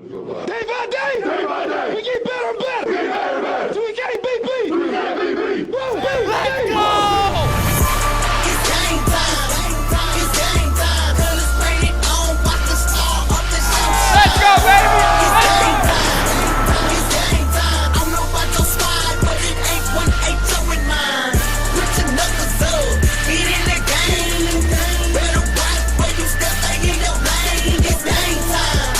Day by day, we get better and better. So we can't be beat. Let's go! It's game time. It's game time. Colors painted on. Watch the star up the show. Let's go, baby. Let's go. It's game time. I don't know about your squad, but it ain't 1-8 with mine. Put your knuckles up. Get in the game. Better watch where you step back in your lane. It's game time.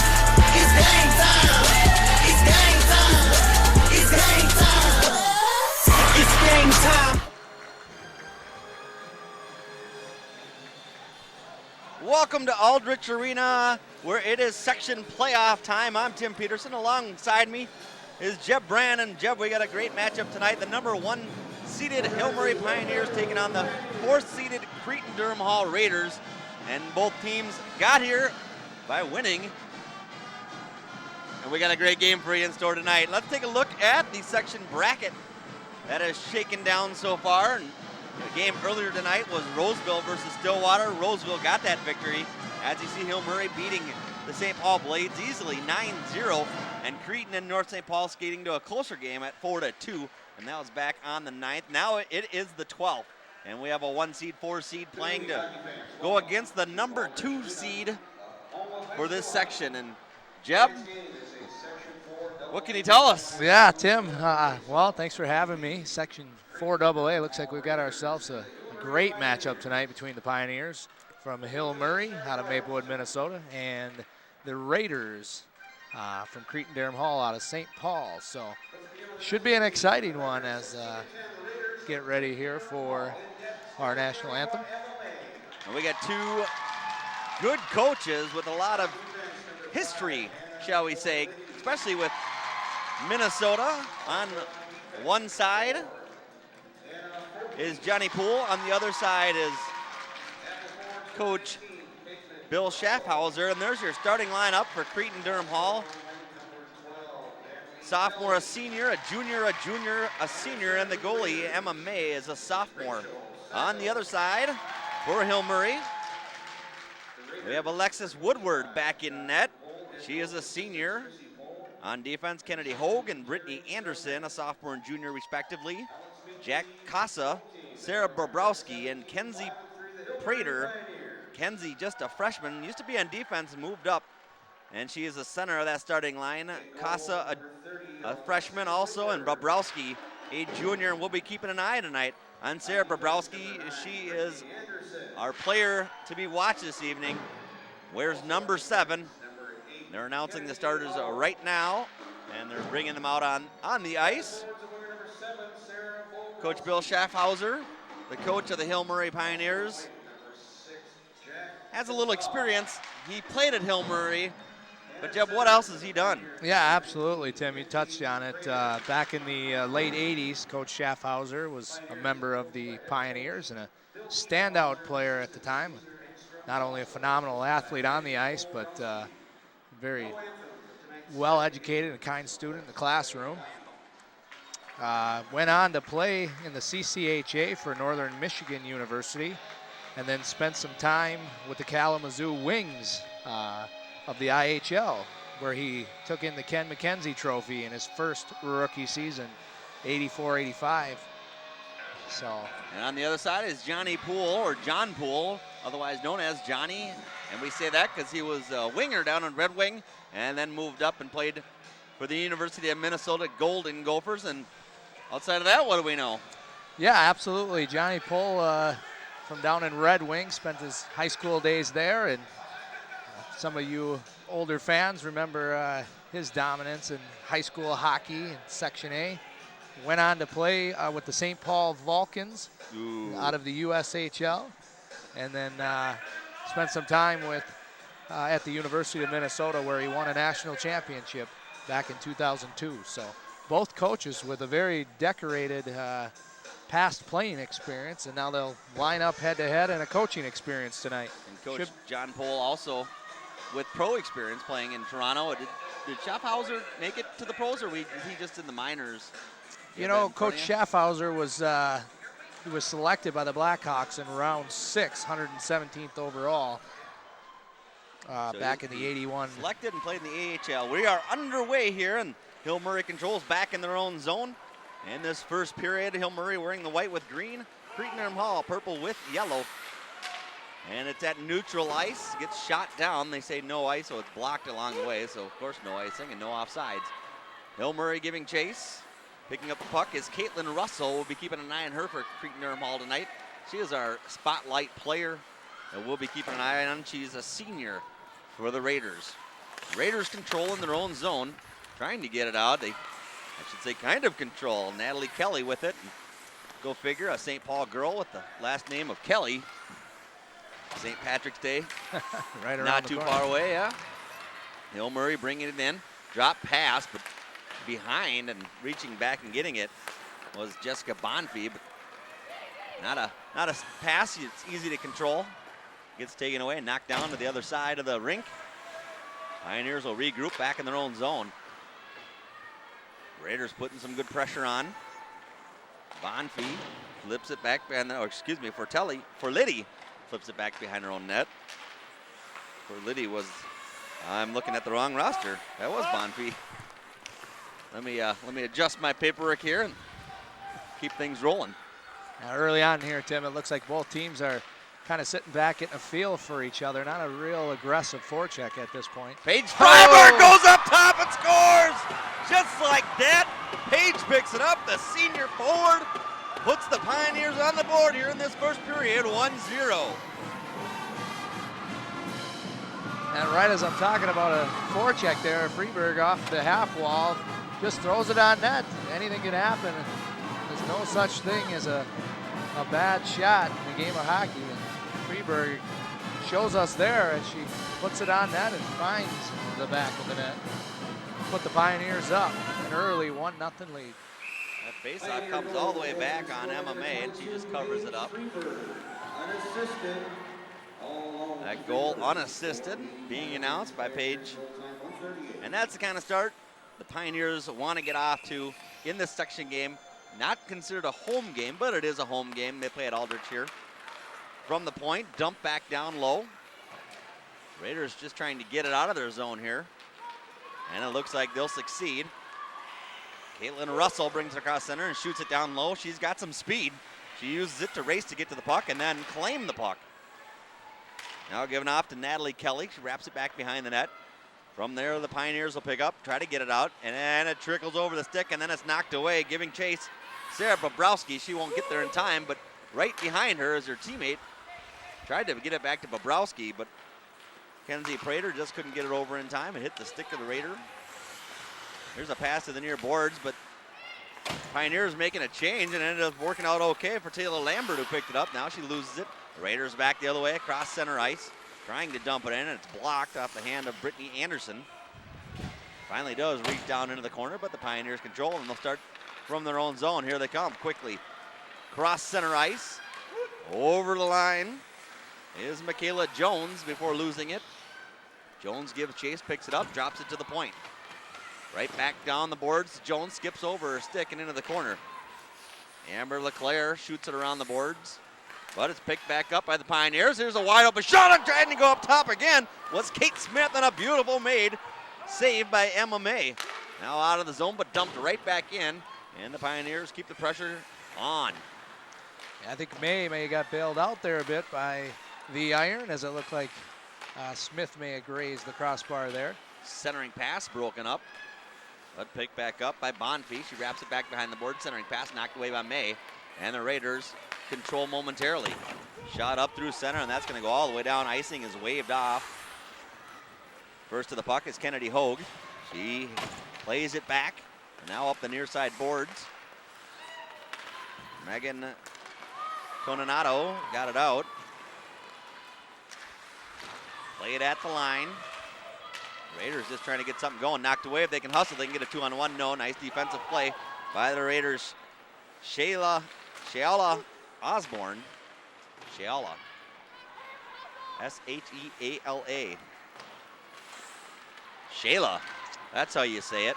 It's game time. It's game time. It's game time. It's game time. Welcome to Aldrich Arena, where it is section playoff time. I'm Tim Peterson. Alongside me is Jeb Brand. And Jeb, we got a great matchup tonight. The number 1 seeded Hill Murray Pioneers taking on the 4th seeded Cretin-Derham Hall Raiders. And both teams got here by winning. And we got a great game for you in store tonight. Let's take a look at the section bracket that is shaken down so far. And the game earlier tonight was Roseville versus Stillwater. Roseville got that victory, as you see Hill Murray beating the St. Paul Blades easily 9-0, and Cretin and North St. Paul skating to a closer game at 4-2, and that was back on the 9th. Now it is the 12th, and we have a 1 seed, 4 seed playing to go against the number 2 seed for this section. And Jeb, what can you tell us? Yeah, Tim. Well, thanks for having me. Section 4AA. Looks like we've got ourselves a great matchup tonight between the Pioneers from Hill Murray out of Maplewood, Minnesota, and the Raiders from Cretin-Derham Hall out of St. Paul. So should be an exciting one as get ready here for our national anthem. And we got 2 good coaches with a lot of history, shall we say, especially with Minnesota on one side is Johnny Poole. On the other side is Coach Bill Schaffhauser. And there's your starting lineup for Cretin-Derham Hall. Sophomore, a senior, a junior, a senior, and the goalie, Emma May, is a sophomore. On the other side, for Hill Murray, we have Alexis Woodward back in net. She is a senior. On defense, Kennedy Hogue and Brittany Anderson, a sophomore and junior respectively. Jack Casa, Sarah Bobrowski, and Kenzie Prater. Kenzie, just a freshman, used to be on defense, moved up, and she is the center of that starting line. Casa, a freshman also, and Bobrowski, a junior, and we'll be keeping an eye tonight on Sarah Bobrowski. She is our player to be watched this evening. Wears number 7. They're announcing the starters right now, and they're bringing them out on the ice. Coach Bill Schaffhauser, the coach of the Hill Murray Pioneers, has a little experience. He played at Hill Murray, but Jeb, what else has he done? Yeah, absolutely, Tim. You touched on it. Back in the late 80s, Coach Schaffhauser was a member of the Pioneers and a standout player at the time. Not only a phenomenal athlete on the ice, but very well-educated and kind student in the classroom. Went on to play in the CCHA for Northern Michigan University, and then spent some time with the Kalamazoo Wings of the IHL, where he took in the Ken McKenzie Trophy in his first rookie season, 84-85. So. And on the other side is Johnny Poole, or John Poole, otherwise known as Johnny. And we say that because he was a winger down in Red Wing and then moved up and played for the University of Minnesota Golden Gophers. And outside of that, what do we know? Yeah, absolutely. Johnny Poole from down in Red Wing spent his high school days there. And some of you older fans remember his dominance in high school hockey in Section A. Went on to play with the St. Paul Vulcans out of the USHL. And then spent some time with at the University of Minnesota, where he won a national championship back in 2002. So both coaches with a very decorated past playing experience, and now they'll line up head-to-head in a coaching experience tonight. And Coach John Poole also with pro experience playing in Toronto. Did Schaffhauser make it to the pros, or is he just in the minors? You know, Coach Schaffhauser was he was selected by the Blackhawks in round 6, 117th overall. So back in the 81. Selected and played in the AHL. We are underway here, and Hill Murray controls back in their own zone. In this first period, Hill Murray wearing the white with green. Cretin-Derham Hall purple with yellow. And it's at neutral ice. Gets shot down. They say no ice, so it's blocked along the way. So, of course, no icing and no offsides. Hill Murray giving chase. Picking up the puck is Caitlin Russell. We'll be keeping an eye on her for Cretin-Derham Hall tonight. She is our spotlight player, and we'll be keeping an eye on. She's a senior for the Raiders. Raiders control in their own zone, trying to get it out. I should say kind of control. Natalie Kelly with it. Go figure, a St. Paul girl with the last name of Kelly. St. Patrick's Day. Right around Not the too corner. far away, yeah. Hill Murray bringing it in. Drop pass, but behind and reaching back and getting it was Jessica Bonfie, but not a pass. It's easy to control. Gets taken away and knocked down to the other side of the rink. Pioneers will regroup back in their own zone. Raiders putting some good pressure on. Bonfie flips it back, for Liddy, flips it back behind her own net. For Liddy was, I'm looking at the wrong roster. That was Bonfie. Let me adjust my paperwork here and keep things rolling. Now early on here, Tim, it looks like both teams are kind of sitting back, getting a feel for each other. Not a real aggressive forecheck at this point. Paige Freiberg goes up top and scores! Just like that, Paige picks it up. The senior forward puts the Pioneers on the board here in this first period, 1-0. And right as I'm talking about a forecheck there, Freeberg off the half wall, just throws it on net. Anything can happen. There's no such thing as a bad shot in the game of hockey. And Freeberg shows us there as she puts it on net and finds the back of the net. Put the Pioneers up an early 1-0 lead. That faceoff comes all the way back on MMA, and she just covers it up. That goal unassisted, being announced by Paige. And that's the kind of start the Pioneers want to get off to in this section game. Not considered a home game, but it is a home game. They play at Aldrich here. From the point, dump back down low. Raiders just trying to get it out of their zone here. And it looks like they'll succeed. Caitlin Russell brings it across center and shoots it down low. She's got some speed. She uses it to race to get to the puck and then claim the puck. Now given off to Natalie Kelly. She wraps it back behind the net. From there, the Pioneers will pick up, try to get it out, and then it trickles over the stick, and then it's knocked away, giving chase. Sarah Bobrowski, she won't get there in time, but right behind her is her teammate. Tried to get it back to Bobrowski, but Kenzie Prater just couldn't get it over in time and hit the stick of the Raider. Here's a pass to the near boards, but Pioneers making a change and ended up working out okay for Taylor Lambert, who picked it up. Now she loses it. The Raiders back the other way across center ice, trying to dump it in, and it's blocked off the hand of Brittany Anderson. Finally does reach down into the corner, but the Pioneers control, and they'll start from their own zone. Here they come quickly. Cross center ice, over the line is Michaela Jones before losing it. Jones gives chase, picks it up, drops it to the point. Right back down the boards. Jones skips over her stick and into the corner. Amber LeClaire shoots it around the boards, but it's picked back up by the Pioneers. Here's a wide open shot and trying to go up top again was Kate Smith, and a beautiful made save by Emma May. Now out of the zone, but dumped right back in, and the Pioneers keep the pressure on. I think May got bailed out there a bit by the iron, as it looked like Smith may have grazed the crossbar there. Centering pass broken up, but picked back up by Bonfie. She wraps it back behind the board. Centering pass knocked away by May, and the Raiders control momentarily. Shot up through center, and that's going to go all the way down. Icing is waved off. First to the puck is Kennedy Hogue. She plays it back, now up the near side boards. Megan Toninato got it out. Play it at the line. Raiders just trying to get something going. Knocked away. If they can hustle, they can get a 2-on-1. No, nice defensive play by the Raiders. Shayla Osborne. Shayla. S-H-E-A-L-A. Shayla. That's how you say it.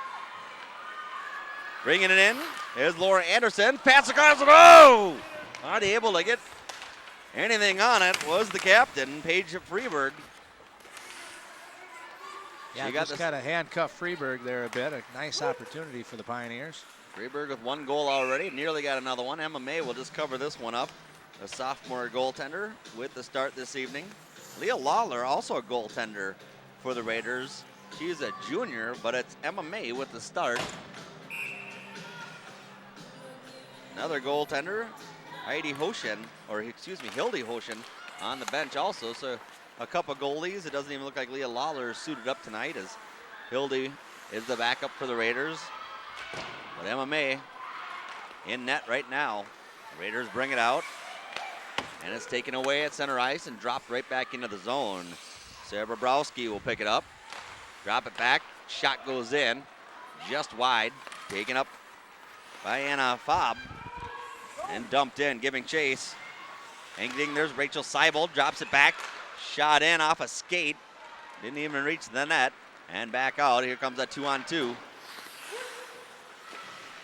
Bringing it in is Laura Anderson. Pass across the row. Not able to get anything on it was the captain, Paige Freeberg. Yeah, She got just this. kind of handcuffed Freeburg there a bit. A nice opportunity for the Pioneers. Freeburg with 1 goal already, nearly got another one. Emma May will just cover this one up. A sophomore goaltender with the start this evening. Leah Lawler, also a goaltender for the Raiders. She's a junior, but it's Emma May with the start. Another goaltender, Hildy Hoshin on the bench also. So a couple goalies. It doesn't even look like Leah Lawler is suited up tonight as Hildy is the backup for the Raiders. But Emma May in net right now. The Raiders bring it out. And it's taken away at center ice and dropped right back into the zone. Sarah Bobrowski will pick it up. Drop it back. Shot goes in. Just wide. Taken up by Anna Fobb. And dumped in, giving chase. And there's Rachel Seibold. Drops it back. Shot in off a skate. Didn't even reach the net. And back out. Here comes a 2-on-2.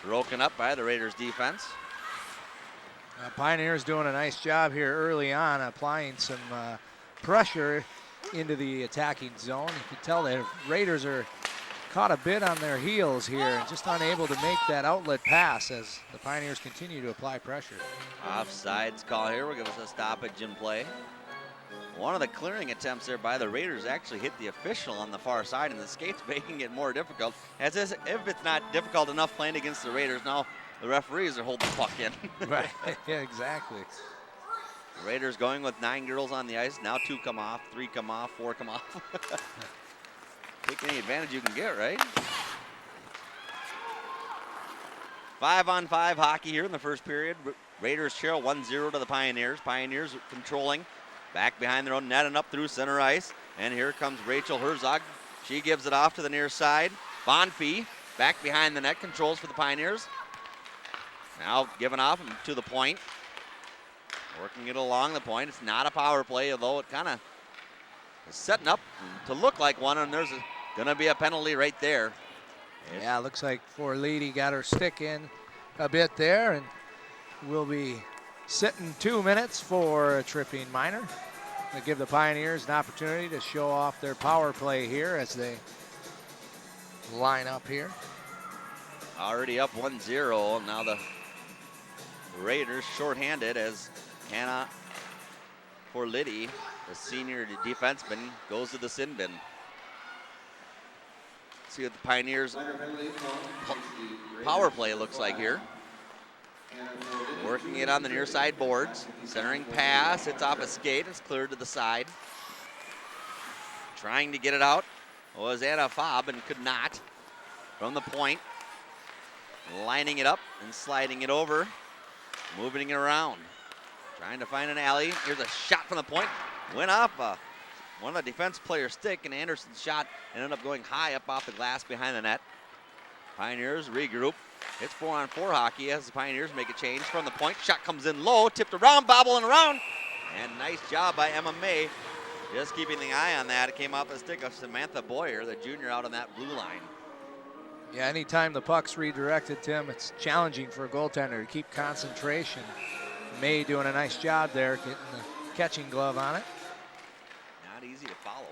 Broken up by the Raiders defense. Pioneers doing a nice job here early on, applying some pressure into the attacking zone. You can tell the Raiders are caught a bit on their heels here and just unable to make that outlet pass as the Pioneers continue to apply pressure. Offsides call here will give us a stoppage in play. One of the clearing attempts there by the Raiders actually hit the official on the far side, and the skate's making it more difficult. As if it's not difficult enough playing against the Raiders, now the referees are holding the puck in. Right, yeah, exactly. The Raiders going with 9 girls on the ice. Now 2 come off, 3 come off, 4 come off. Take any advantage you can get, right? 5-on-5 hockey here in the first period. Raiders trail 1-0 to the Pioneers. Pioneers controlling. Back behind their own net and up through center ice. And here comes Rachel Herzog. She gives it off to the near side. Bonfie back behind the net, controls for the Pioneers. Now given off to the point. Working it along the point. It's not a power play, although it kind of is setting up to look like one, and there's going to be a penalty right there. Yeah, looks like poor Lady got her stick in a bit there, and we'll be sitting 2 minutes for a tripping minor. To give the Pioneers an opportunity to show off their power play here as they line up here. Already up 1-0. Now the Raiders shorthanded as Hannah Forliddy, the senior defenseman, goes to the sin bin. See what the Pioneers power play looks like here. Working it on the near side boards. Centering pass. It's off a skate. It's cleared to the side. Trying to get it out was Anna Fobb and could not. From the point. Lining it up and sliding it over. Moving it around. Trying to find an alley. Here's a shot from the point. Went off one of the defense player's stick, and Anderson's shot ended up going high up off the glass behind the net. Pioneers regroup. It's 4-on-4 hockey as the Pioneers make a change from the point. Shot comes in low, tipped around, bobbling around. And nice job by Emma May. Just keeping the eye on that. It came off the stick of Samantha Boyer, the junior out on that blue line. Yeah, anytime the puck's redirected, Tim, it's challenging for a goaltender to keep concentration. May doing a nice job there, getting the catching glove on it. Not easy to follow.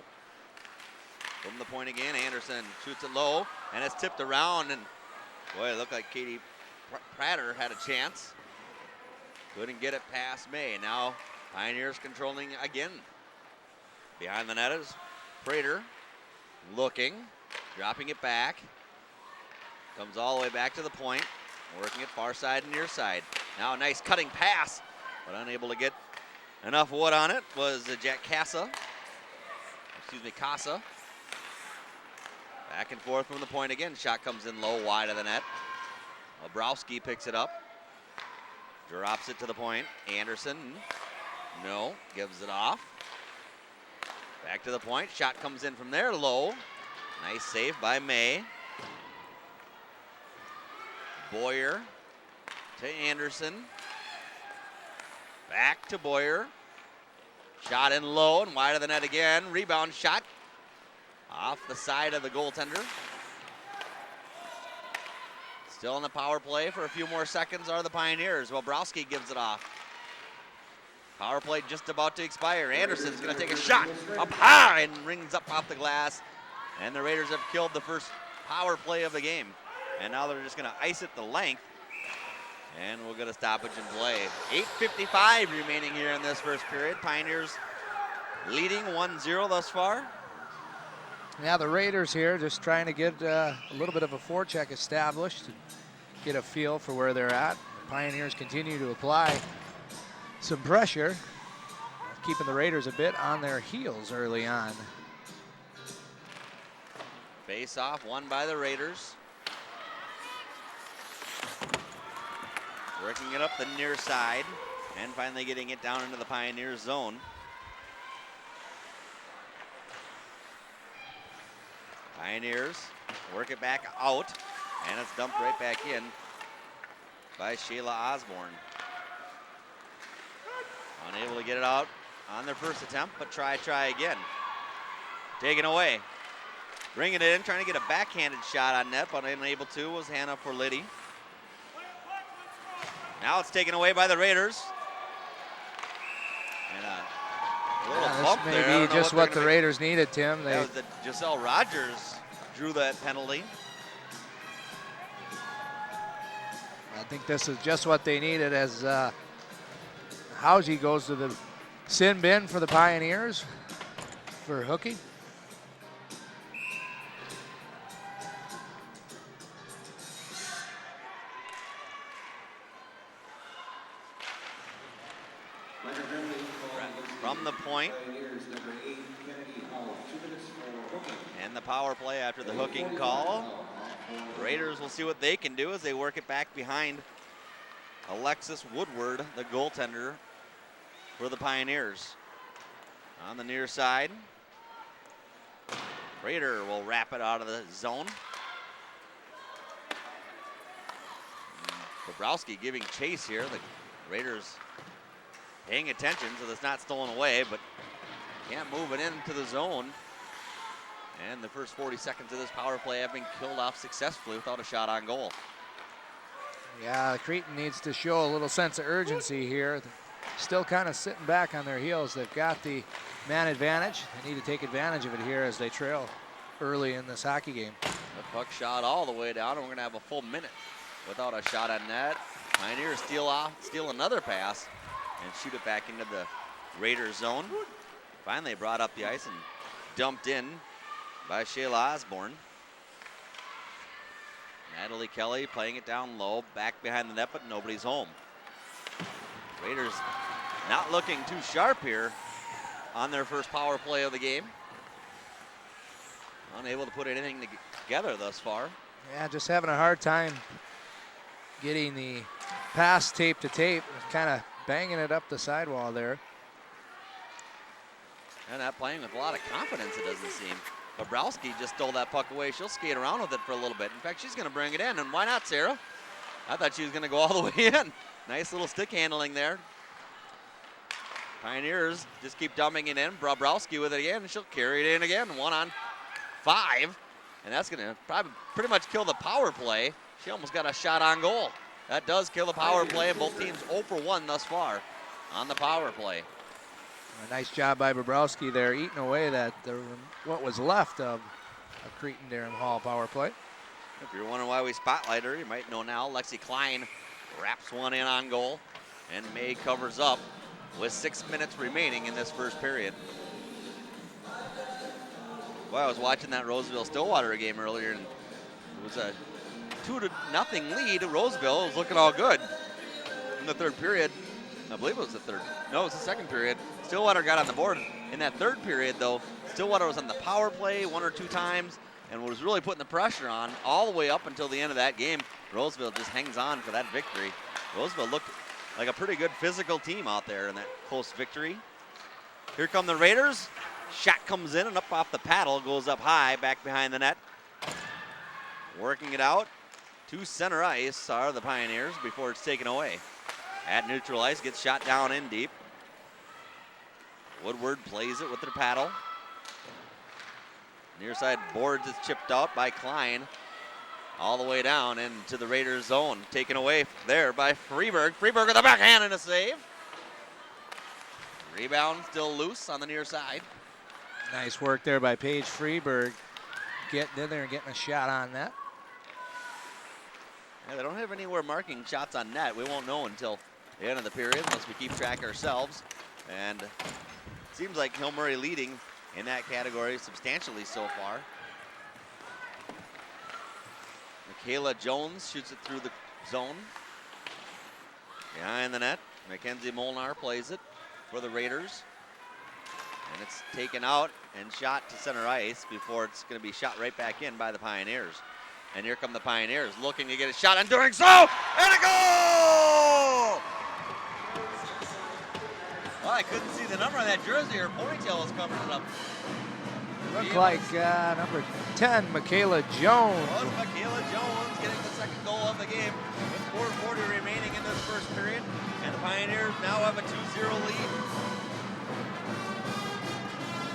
From the point again, Anderson shoots it low, and it's tipped around, and boy, it looked like Katie Prater had a chance. Couldn't get it past May. Now Pioneers controlling again. Behind the net is Prater, looking, dropping it back. Comes all the way back to the point, working it far side and near side. Now a nice cutting pass, but unable to get enough wood on it was Casa. Back and forth from the point again. Shot comes in low, wide of the net. Bobrowski picks it up. Drops it to the point. Anderson, no, gives it off. Back to the point. Shot comes in from there, low. Nice save by May. Boyer to Anderson. Back to Boyer. Shot in low and wide of the net again. Rebound shot off the side of the goaltender. Still in the power play for a few more seconds are the Pioneers. Bobrowski gives it off. Power play just about to expire. Anderson's going to take a shot up high and rings up off the glass. And the Raiders have killed the first power play of the game. And now they're just going to ice it the length. And we'll get a stoppage in play. 8:55 remaining here in this first period. Pioneers leading 1-0 thus far. Yeah, the Raiders here just trying to get a little bit of a forecheck established and get a feel for where they're at. The Pioneers continue to apply some pressure, keeping the Raiders a bit on their heels early on. Face off won by the Raiders. Working it up the near side and finally getting it down into the Pioneers zone. Pioneers work it back out, and it's dumped right back in by Shayla Osborne. Unable to get it out on their first attempt, but try again. Taken away. Bringing it in, trying to get a backhanded shot on net, but unable to was Hannah Forliddy. Now it's taken away by the Raiders. And a little bump this there. may be just what the Raiders needed, Tim. That was the Giselle Rogers drew that penalty. I think this is just what they needed as Housey goes to the sin bin for the Pioneers for hooking. From the point. And the power play after the hooking call. Raiders will see what they can do as they work it back behind Alexis Woodward, the goaltender for the Pioneers. On the near side, Raider will wrap it out of the zone. Bobrowski giving chase here. The Raiders paying attention so that's not stolen away, but can't move it into the zone. And the first 40 seconds of this power play have been killed off successfully without a shot on goal. Yeah, Cretin needs to show a little sense of urgency here. They're still kind of sitting back on their heels. They've got the man advantage. They need to take advantage of it here as they trail early in this hockey game. The puck shot all the way down, and we're going to have a full minute without a shot on net. Pioneers steal another pass and shoot it back into the Raiders zone. Finally brought up the ice and dumped in by Shayla Osborne. Natalie Kelly playing it down low, back behind the net, but nobody's home. Raiders not looking too sharp here on their first power play of the game. Unable to put anything together thus far. Yeah, just having a hard time getting the pass tape to tape, kind of banging it up the sidewall there. And not playing with a lot of confidence, it doesn't seem. Bobrowski just stole that puck away. She'll skate around with it for a little bit. In fact, she's going to bring it in, and why not, Sarah? I thought she was going to go all the way in. Nice little stick handling there. Pioneers just keep dumping it in. Bobrowski with it again, and she'll carry it in again. 1-on-5, and that's going to probably pretty much kill the power play. She almost got a shot on goal. That does kill the power play, and both teams 0 for 1 thus far on the power play. A nice job by Bobrowski there, eating away what was left of a Cretin-Derham Hall power play. If you're wondering why we spotlight her, you might know now. Lexi Klein wraps one in on goal, and May covers up with 6 minutes remaining in this first period. Well, I was watching that Roseville-Stillwater game earlier, and it was a 2-0 lead. Roseville was looking all good in the third period. I believe it was the third. No, it was the second period. Stillwater got on the board. In that third period, though, Stillwater was on the power play 1 or 2 times and was really putting the pressure on all the way up until the end of that game. Roseville just hangs on for that victory. Roseville looked like a pretty good physical team out there in that close victory. Here come the Raiders. Shot comes in and up off the paddle, goes up high, back behind the net. Working it out to center ice are the Pioneers before it's taken away. At neutral ice, gets shot down in deep. Woodward plays it with their paddle. Near side boards is chipped out by Klein. All the way down into the Raiders zone. Taken away there by Freeberg. Freeberg with a backhand and a save. Rebound still loose on the near side. Nice work there by Paige Freeberg. getting in there and getting a shot on that. Yeah, they don't have anywhere marking shots on net. We won't know until the end of the period unless we keep track ourselves. And it seems like Hill Murray leading in that category substantially so far. Michaela Jones shoots it through the zone. Behind the net, Mackenzie Molnar plays it for the Raiders. And it's taken out and shot to center ice before it's going to be shot right back in by the Pioneers. And here come the Pioneers looking to get a shot and doing so, and a goal! Well, I couldn't see the number on that jersey. Her ponytail was covering it up. Looked like number 10, Michaela Jones. Was Michaela Jones getting the second goal of the game with 4:40 remaining in this first period. And the Pioneers now have a 2-0 lead.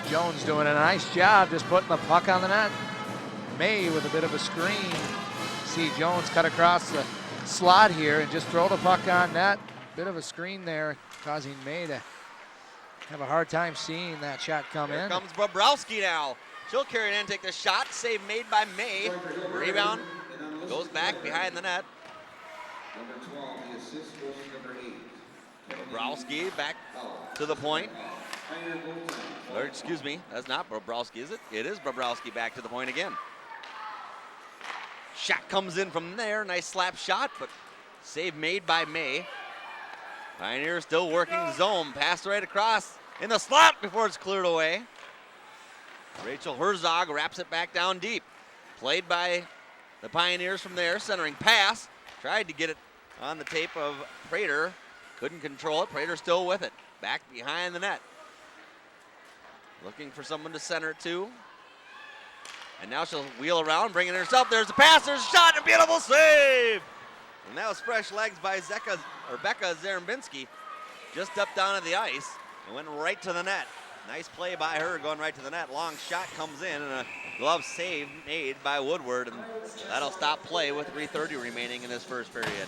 Jones doing a nice job just putting the puck on the net. May with a bit of a screen. See Jones cut across the slot here and just throw the puck on net. Bit of a screen there causing May to have a hard time seeing that shot come in. Here comes Bobrowski now. She'll carry it in, take the shot. Save made by May. Rebound goes back behind the net. Number 12, the assist goes to number 8. Bobrowski back to the point. Or excuse me, that's not Bobrowski, is it? It is Bobrowski back to the point again. Shot comes in from there. Nice slap shot, but save made by May. Pioneers still working the zone. Pass right across in the slot before it's cleared away. Rachel Herzog wraps it back down deep. Played by the Pioneers from there. Centering pass. Tried to get it on the tape of Prater. Couldn't control it. Prater still with it. Back behind the net. Looking for someone to center it to. And now she'll wheel around, bring it herself. There's the pass, there's a shot, and a beautiful save! And that was fresh legs by Becca Zarembinski. Just up down at the ice and went right to the net. Nice play by her going right to the net. Long shot comes in and a glove save made by Woodward. And that'll stop play with 3:30 remaining in this first period.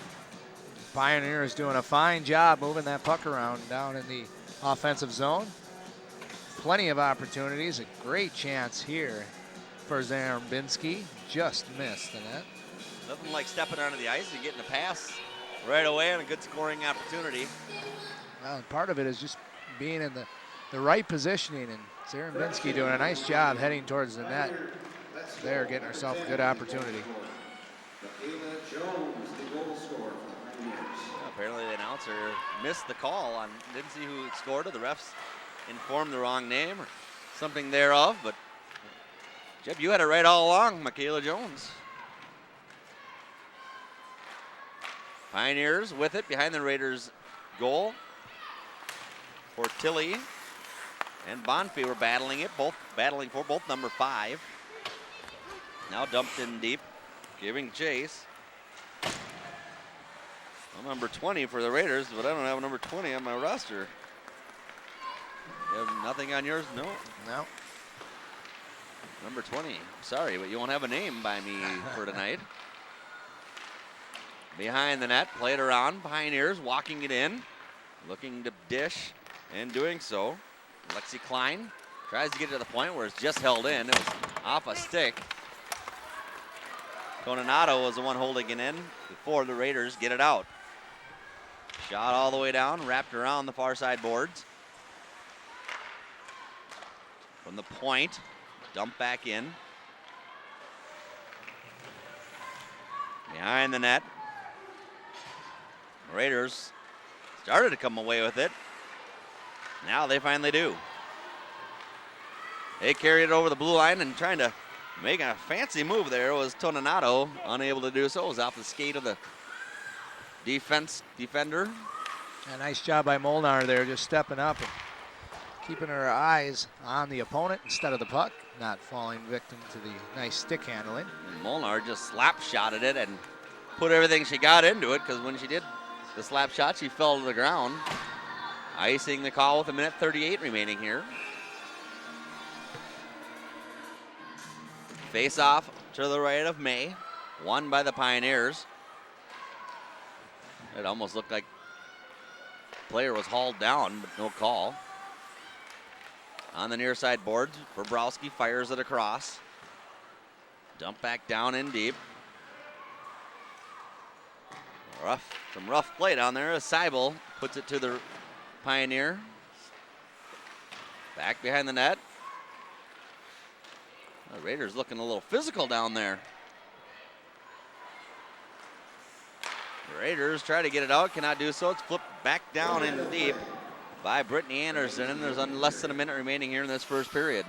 Pioneers doing a fine job moving that puck around down in the offensive zone. Plenty of opportunities, a great chance here for Zarembinski. Just missed the net. Nothing like stepping onto the ice and getting a pass right away and a good scoring opportunity. Well, part of it is just being in the right positioning, and Zarembinski doing a nice job heading towards the net. There, getting herself a good opportunity. Apparently the announcer missed the call on, didn't see who scored it. The refs informed the wrong name or something thereof, but Jeb, you had it right all along, Michaela Jones. Pioneers with it behind the Raiders' goal. Portilli and Bonfie were battling it, both battling for both number 5. Now dumped in deep, giving chase. I'm number 20 for the Raiders, but I don't have a number 20 on my roster. You have nothing on yours? No. No. Number 20. Sorry, but you won't have a name by me for tonight. Behind the net, played around. Pioneers walking it in, looking to dish, and doing so. Lexi Klein tries to get to the point where it's just held in. It was off a stick. Cononato was the one holding it in before the Raiders get it out. Shot all the way down, wrapped around the far side boards. From the point, dump back in. Behind the net. Raiders started to come away with it. Now they finally do. They carried it over the blue line and trying to make a fancy move there was Toninato, unable to do so. It was off the skate of the defender. A nice job by Molnar there, just stepping up and keeping her eyes on the opponent instead of the puck, not falling victim to the nice stick handling. And Molnar just slap shotted it and put everything she got into it, because when she did the slap shot, she fell to the ground. Icing the call with 1:38 remaining here. Face off to the right of May, won by the Pioneers. It almost looked like the player was hauled down, but no call. On the near side boards, Bobrowski fires it across. Dump back down in deep. Some rough play down there. Seibel puts it to the Pioneer. Back behind the net. The Raiders looking a little physical down there. The Raiders try to get it out, cannot do so. It's flipped back down in deep by Brittany Anderson, and there's less than a minute remaining here in this first period.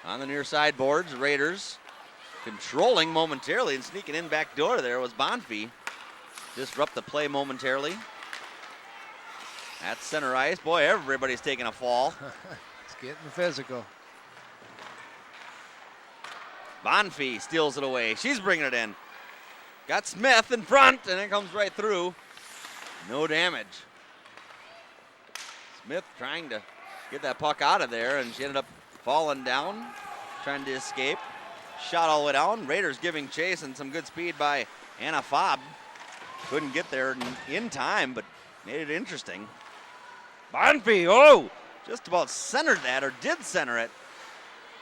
On the near side boards, Raiders controlling momentarily and sneaking in back door there was Bonfie. Disrupt the play momentarily. At center ice, boy, everybody's taking a fall. It's getting physical. Bonfie steals it away. She's bringing it in. Got Smith in front, and it comes right through. No damage. Smith trying to get that puck out of there, and she ended up falling down, trying to escape. Shot all the way down. Raiders giving chase and some good speed by Anna Fobb. Couldn't get there in time, but made it interesting. Bonfie, just about centered that, or did center it.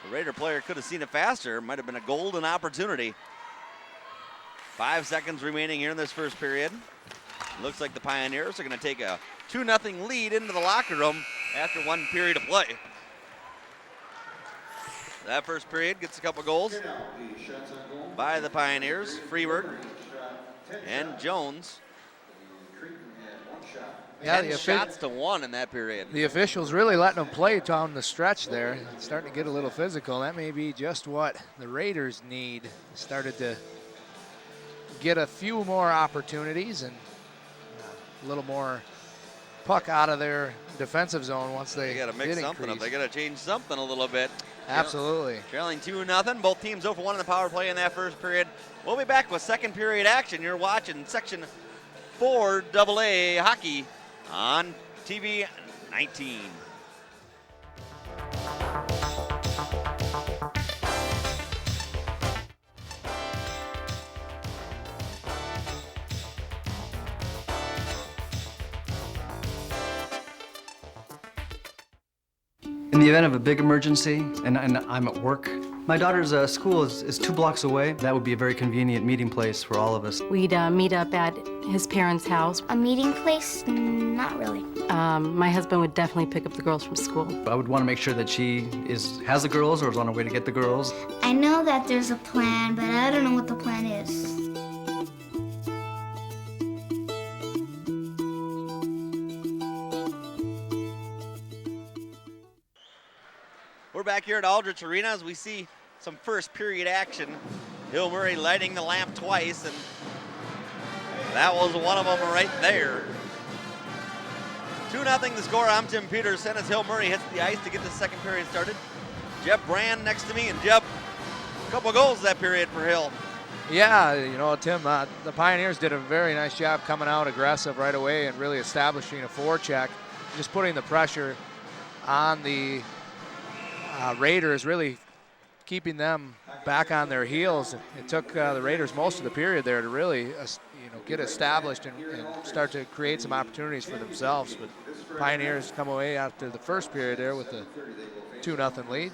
The Raider player could have seen it faster. Might have been a golden opportunity. 5 seconds remaining here in this first period. Looks like the Pioneers are going to take a 2-0 lead into the locker room after 1 period of play. That first period gets a couple goals by the Pioneers. Freeberg and Jones. Yeah, 10 shots to 1 in that period. The officials really letting them play down the stretch there. Starting to get a little physical. That may be just what the Raiders need. Started to get a few more opportunities and a little more puck out of their defensive zone once they got to mix something up. They got to change something a little bit. Absolutely. Trailing 2-0. Both teams 0 for 1 in the power play in that first period. We'll be back with second period action. You're watching Section 4 AA hockey on TV 19. In the event of a big emergency, and I'm at work, my daughter's school is 2 blocks away. That would be a very convenient meeting place for all of us. We'd meet up at his parents' house. A meeting place? Not really. My husband would definitely pick up the girls from school. I would want to make sure that she has the girls or is on her way to get the girls. I know that there's a plan, but I don't know what the plan is. We're back here at Aldrich Arena as we see some first period action. Hill Murray lighting the lamp twice, and that was one of them right there. 2-0 the score. I'm Tim Peterson as Hill Murray hits the ice to get the second period started. Jeb Brand next to me, and Jeb, a couple goals that period for Hill. Yeah, Tim, the Pioneers did a very nice job coming out aggressive right away and really establishing a forecheck, just putting the pressure on the Raiders, really keeping them back on their heels. It took the Raiders most of the period there to really get established and start to create some opportunities for themselves. But Pioneers come away after the first period there with a 2-0 lead.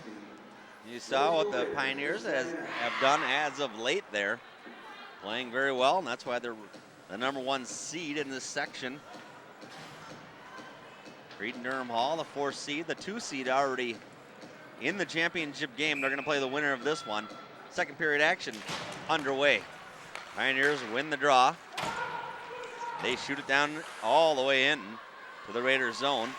You saw what the Pioneers have done as of late there, playing very well, and that's why they're the #1 seed in this section. Cretin-Derham Hall, the 4th seed, the 2 seed already in the championship game. They're going to play the winner of this one. Second period action underway. Pioneers win the draw. They shoot it down all the way in to the Raiders zone.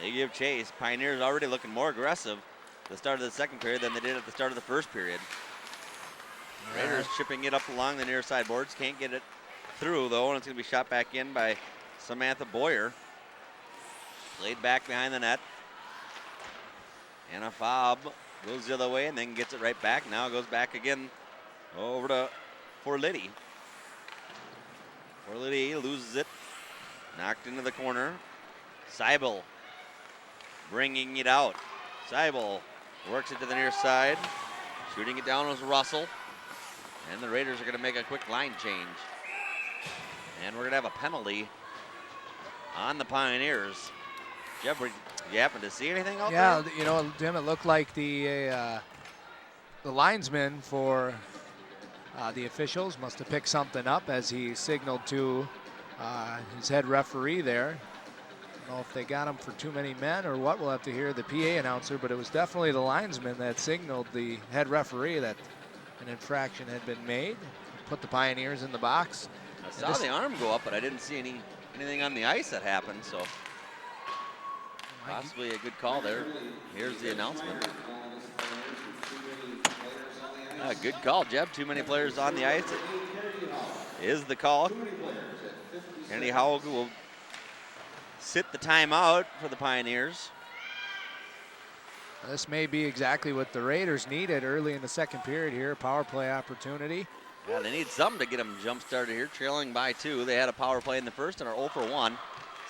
They give chase. Pioneers already looking more aggressive at the start of the second period than they did at the start of the first period. Raiders chipping it up along the near side boards. Can't get it through though, and it's going to be shot back in by Samantha Boyer. Played back behind the net. Anna Fobb goes the other way and then gets it right back. Now goes back again over for Liddy. For Liddy loses it. Knocked into the corner. Seibel bringing it out. Seibel works it to the near side. Shooting it down was Russell. And the Raiders are going to make a quick line change. And we're going to have a penalty on the Pioneers. Jeff, you happen to see anything out there? Yeah, Tim, it looked like the the linesman for the officials must have picked something up as he signaled to his head referee there. I don't know if they got him for too many men or what. We'll have to hear the PA announcer, but it was definitely the linesman that signaled the head referee that an infraction had been made. Put the Pioneers in the box. I saw the arm go up, but I didn't see anything on the ice that happened, so possibly a good call there. Here's the announcement. Good call, Jeb. Too many players on the ice is the call. Kennedy Howell will sit the timeout for the Pioneers. This may be exactly what the Raiders needed early in the second period here. Power play opportunity. Yeah, they need something to get them jump started here, trailing by 2. They had a power play in the first and are 0 for 1.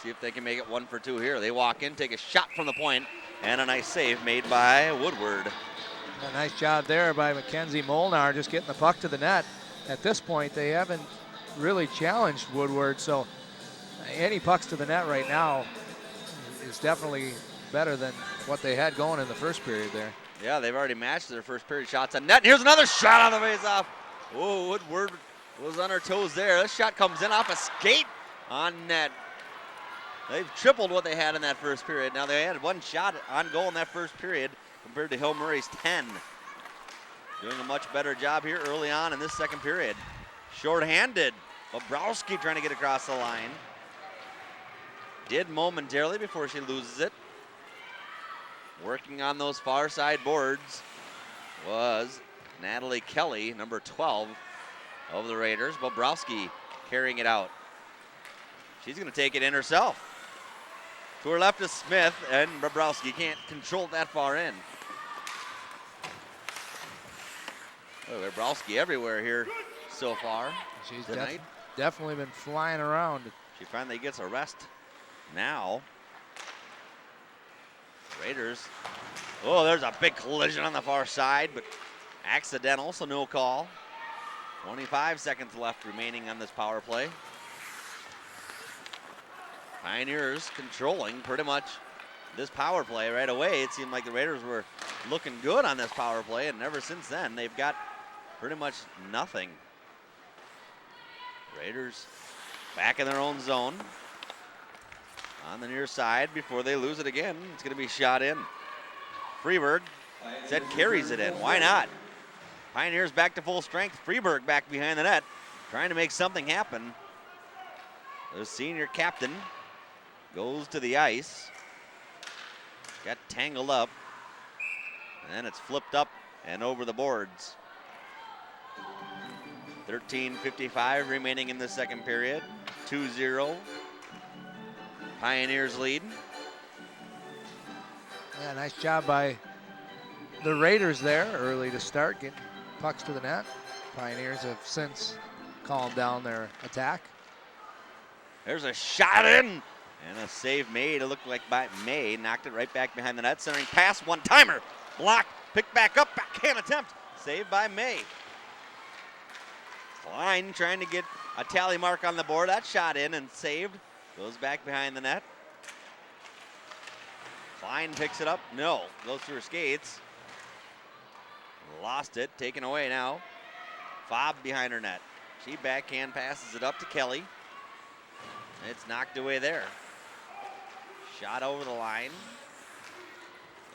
See if they can make it 1 for 2 here. They walk in, take a shot from the point, and a nice save made by Woodward. A nice job there by Mackenzie Molnar, just getting the puck to the net. At this point, they haven't really challenged Woodward, so any pucks to the net right now is definitely better than what they had going in the first period there. Yeah, they've already matched their first period shots on net. And here's another shot on the face-off. Oh, Woodward was on her toes there. This shot comes in off a skate on net. They've tripled what they had in that first period. Now they had 1 shot on goal in that first period compared to Hill Murray's 10. Doing a much better job here early on in this second period. Short-handed. Bobrowski trying to get across the line. Did momentarily before she loses it. Working on those far side boards was Natalie Kelly, number 12 of the Raiders. Bobrowski carrying it out. She's going to take it in herself. To her left is Smith, and Bobrowski can't control it that far in. Oh, Bobrowski everywhere here so far. She's tonight. Definitely been flying around. She finally gets a rest now. Raiders. Oh, there's a big collision on the far side, but accidental, so no call. 25 seconds left remaining on this power play. Pioneers controlling pretty much this power play right away. It seemed like the Raiders were looking good on this power play, and ever since then, they've got pretty much nothing. Raiders back in their own zone. On the near side before they lose it again. It's going to be shot in. Freeberg said carries it in. Why not? Pioneers back to full strength. Freeberg back behind the net, trying to make something happen. The senior captain goes to the ice. Got tangled up. And then it's flipped up and over the boards. 13:55 remaining in the second period. 2-0. Pioneers lead. Yeah, nice job by the Raiders there early to start, getting pucks to the net. Pioneers have since calmed down their attack. There's a shot in and a save made. It looked like by May. Knocked it right back behind the net. Centering pass, one-timer. Blocked, picked back up, backhand attempt. Saved by May. Klein trying to get a tally mark on the board. That shot in and saved. Goes back behind the net. Klein picks it up. No. Goes through her skates. Lost it. Taken away now. Fob behind her net. She backhand passes it up to Kelly. It's knocked away there. Shot over the line.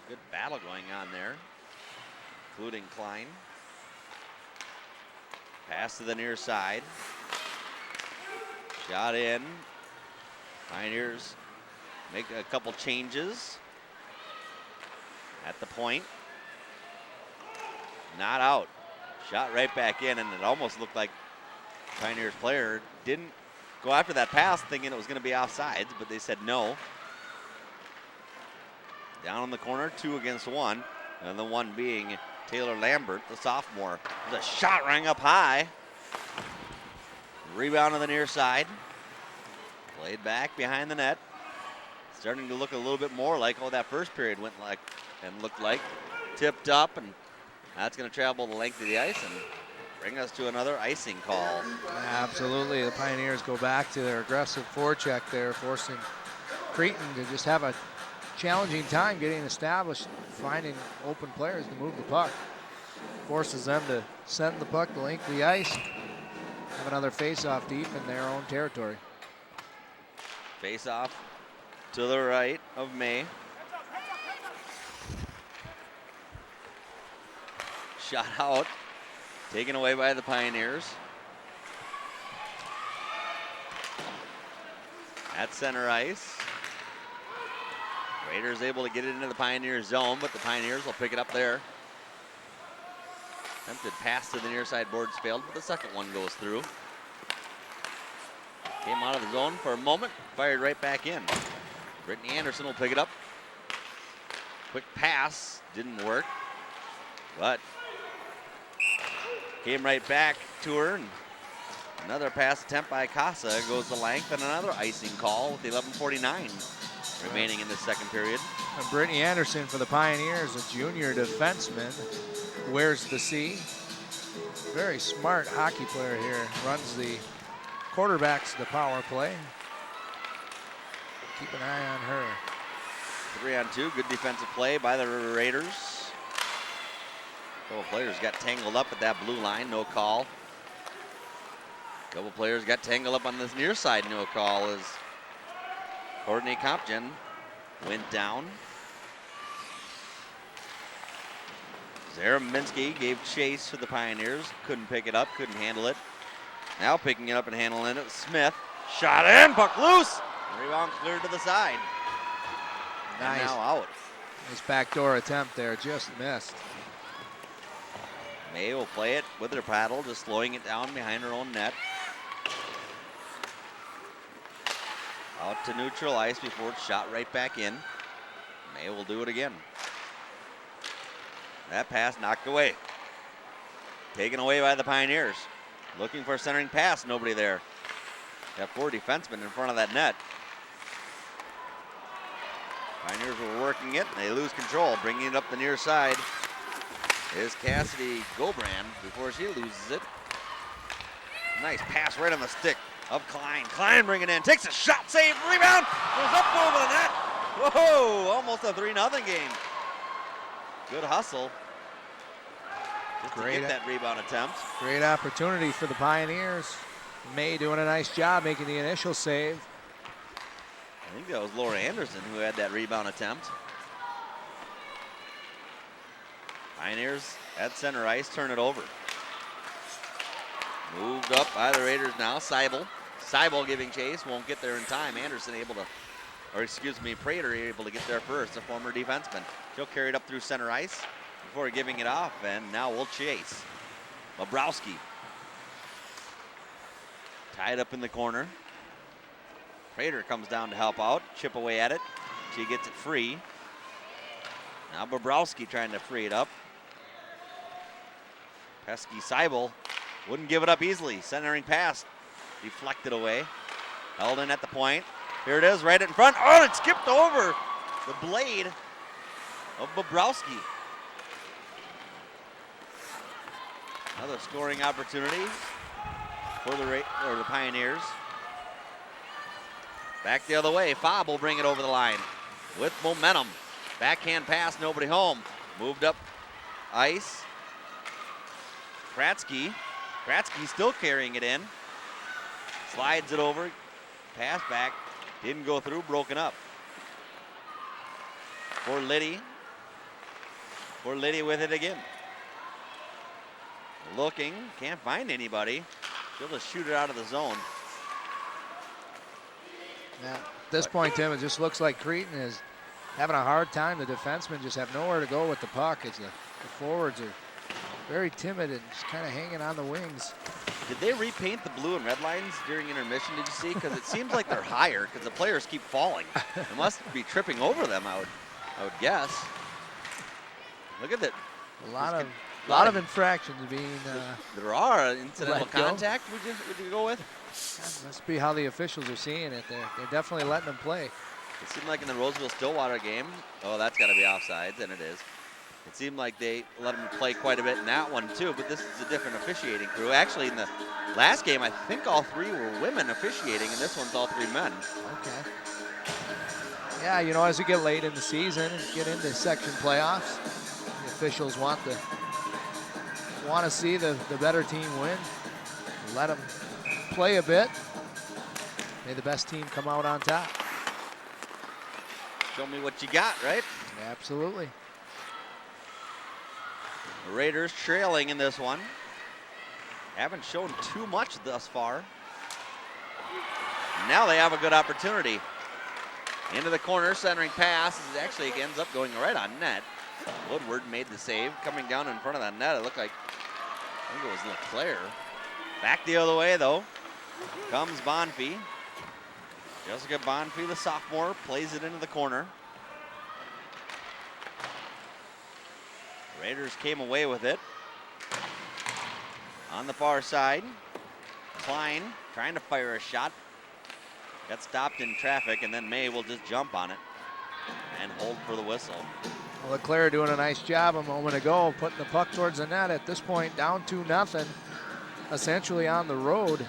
Good battle going on there, including Klein. Pass to the near side. Shot in. Pioneers make a couple changes at the point. Not out. Shot right back in, and it almost looked like Pioneers player didn't go after that pass thinking it was going to be offsides, but they said no. Down in the corner, 2 against 1, and the one being Taylor Lambert, the sophomore. There's a shot rang up high. Rebound on the near side. Played back behind the net. Starting to look a little bit more like how that first period went like and looked like. Tipped up, and that's going to travel the length of the ice and bring us to another icing call. Absolutely. The Pioneers go back to their aggressive forecheck there, forcing Cretin to just have a challenging time getting established, finding open players to move the puck. forces them to send the puck the length of the ice. Have another face-off deep in their own territory. Face off to the right of May. Shot out, taken away by the Pioneers. At center ice. Raiders able to get it into the Pioneers zone, but the Pioneers will pick it up there. Attempted pass to the near side boards failed, but the second one goes through. Came out of the zone for a moment, fired right back in. Brittany Anderson will pick it up. Quick pass, didn't work, but came right back to her. And another pass attempt by Casa goes the length, and another icing call with 11:49 remaining in the second period. And Brittany Anderson for the Pioneers, a junior defenseman, wears the C. Very smart hockey player here. Runs the quarterbacks the power play. Keep an eye on her. 3-on-2, good defensive play by the Raiders. Couple players got tangled up at that blue line, no call. Couple players got tangled up on this near side, no call, as Courtney Compton went down. Zaraminski gave chase for the Pioneers, couldn't pick it up, couldn't handle it. Now picking it up and handling it, Smith. Shot in, puck loose. Rebound cleared to the side. Nice. And now out. Nice backdoor attempt there, just missed. May will play it with her paddle, just slowing it down behind her own net. Out to neutral ice before it's shot right back in. May will do it again. That pass knocked away. Taken away by the Pioneers. Looking for a centering pass, nobody there. Got 4 defensemen in front of that net. Pioneers were working it, and they lose control. Bringing it up the near side is Cassidy Gobrand before she loses it. Nice pass right on the stick of Klein. Klein bringing it in, takes a shot, save, rebound, goes up over the net. Whoa, almost a 3-0 game. Good hustle. Just to get that rebound attempt. Great opportunity for the Pioneers. May doing a nice job making the initial save. I think that was Laura Anderson who had that rebound attempt. Pioneers at center ice, turn it over. Moved up by the Raiders now, Seibel. Seibel giving chase, won't get there in time. Anderson able to, or excuse me, Prater able to get there first, a former defenseman. She'll carry it up through center ice before giving it off, and now we'll chase. Bobrowski. Tied up in the corner. Prater comes down to help out, chip away at it. She gets it free. Now Bobrowski trying to free it up. Pesky Seibel wouldn't give it up easily. Centering pass, deflected away. Held in at the point. Here it is, right in front. Oh, it skipped over the blade of Bobrowski. Another scoring opportunity for the Pioneers. Back the other way, Fobb will bring it over the line with momentum. Backhand pass, nobody home. Moved up ice. Kratzky still carrying it in. Slides it over, pass back, didn't go through, broken up. For Liddy with it again. Looking, can't find anybody. She'll just shoot it out of the zone. Yeah, at this point, Tim, it just looks like Cretin is having a hard time. The defensemen just have nowhere to go with the puck. It's the forwards are very timid and just kind of hanging on the wings. Did they repaint the blue and red lines during intermission, did you see? Because it seems like they're higher because the players keep falling. They must be tripping over them, I would guess. Look at that. A lot of infractions being there are incidental contact, would you go with? That must be how the officials are seeing it. They're definitely letting them play. It seemed like in the Roseville-Stillwater game, oh, that's got to be offsides, and it is. It seemed like they let them play quite a bit in that one, too, but this is a different officiating crew. Actually, in the last game, I think all 3 were women officiating, and this one's all 3 men. Okay. Yeah, you know, as we get late in the season and get into section playoffs, the officials want the want to see the better team win. Let them play a bit. May the best team come out on top. Show me what you got, right? Absolutely. The Raiders trailing in this one. Haven't shown too much thus far. Now they have a good opportunity. Into the corner, centering pass. It actually ends up going right on net. Woodward made the save. Coming down in front of that net, it looked like, I think it was LeClaire. Back the other way, though. Comes Bonfie. Jessica Bonfie, the sophomore, plays it into the corner. Raiders came away with it. On the far side, Klein trying to fire a shot. Got stopped in traffic, and then May will just jump on it and hold for the whistle. Well, LeClaire doing a nice job a moment ago, putting the puck towards the net. At this point, down 2-0, essentially on the road.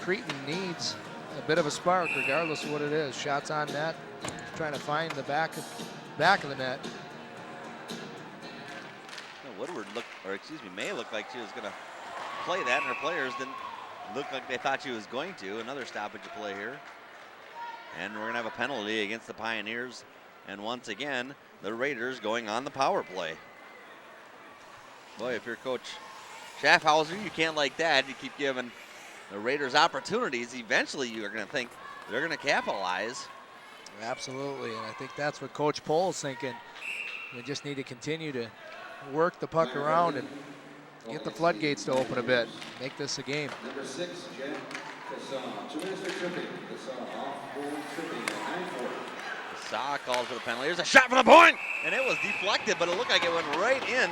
Cretin needs a bit of a spark, regardless of what it is. Shots on net, trying to find the back of the net. Woodward May looked like she was going to play that, and her players didn't look like they thought she was going to. Another stoppage of play here. And we're going to have a penalty against the Pioneers. And once again, the Raiders going on the power play. Boy, if you're Coach Schaffhauser, you can't like that. You keep giving the Raiders opportunities. Eventually, you're going to think they're going to capitalize. Absolutely, and I think that's what Coach Pohl's thinking. We just need to continue to work the puck around and get the floodgates to open a bit. Make this a game. Number 6, Jen Cassaw. 2 minutes of tripping. Cassaw off-board tripping at 9-4. Cassaw calls for the penalty. Here's a shot from the point, and it was deflected, but it looked like it went right in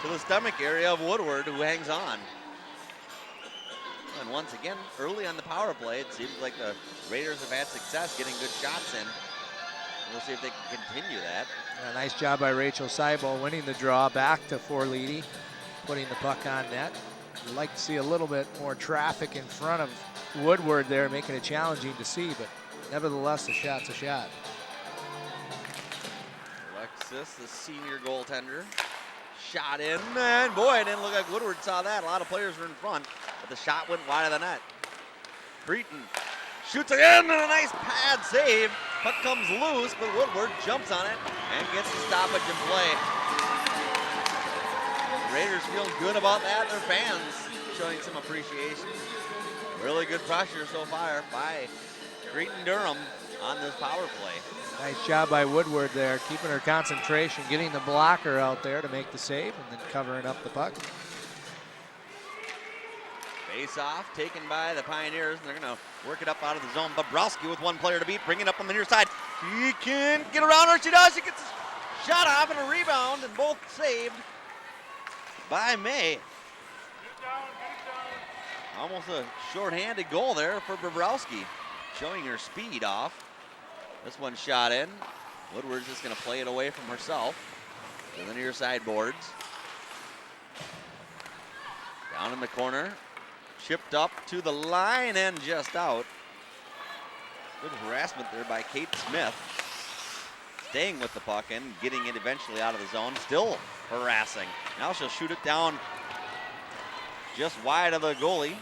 to the stomach area of Woodward, who hangs on. And once again, early on the power play, it seems like the Raiders have had success getting good shots in. We'll see if they can continue that. Yeah, nice job by Rachel Seibel winning the draw back to Forleedy, putting the puck on net. We'd like to see a little bit more traffic in front of Woodward there, making it challenging to see, but nevertheless, a shot's a shot. Alexis, the senior goaltender, shot in, and boy, it didn't look like Woodward saw that. A lot of players were in front, but the shot went wide of the net. Cretin shoots again, and a nice pad save. Puck comes loose, but Woodward jumps on it and gets the stoppage in play. Raiders feeling good about that. Their fans showing some appreciation. Really good pressure so far by Cretin-Derham on this power play. Nice job by Woodward there, keeping her concentration, getting the blocker out there to make the save, and then covering up the puck. Face-off taken by the Pioneers, and they're going to work it up out of the zone. Bobrowski with one player to beat, bring it up on the near side. She can get around her. She does. She gets a shot off and a rebound, and both saved by May. Almost a short-handed goal there for Bobrowski, showing her speed off. This one shot in. Woodward's just going to play it away from herself to the near side boards. Down in the corner. Chipped up to the line and just out. Good harassment there by Kate Smith. Staying with the puck and getting it eventually out of the zone. Still harassing. Now she'll shoot it down just wide of the goalie.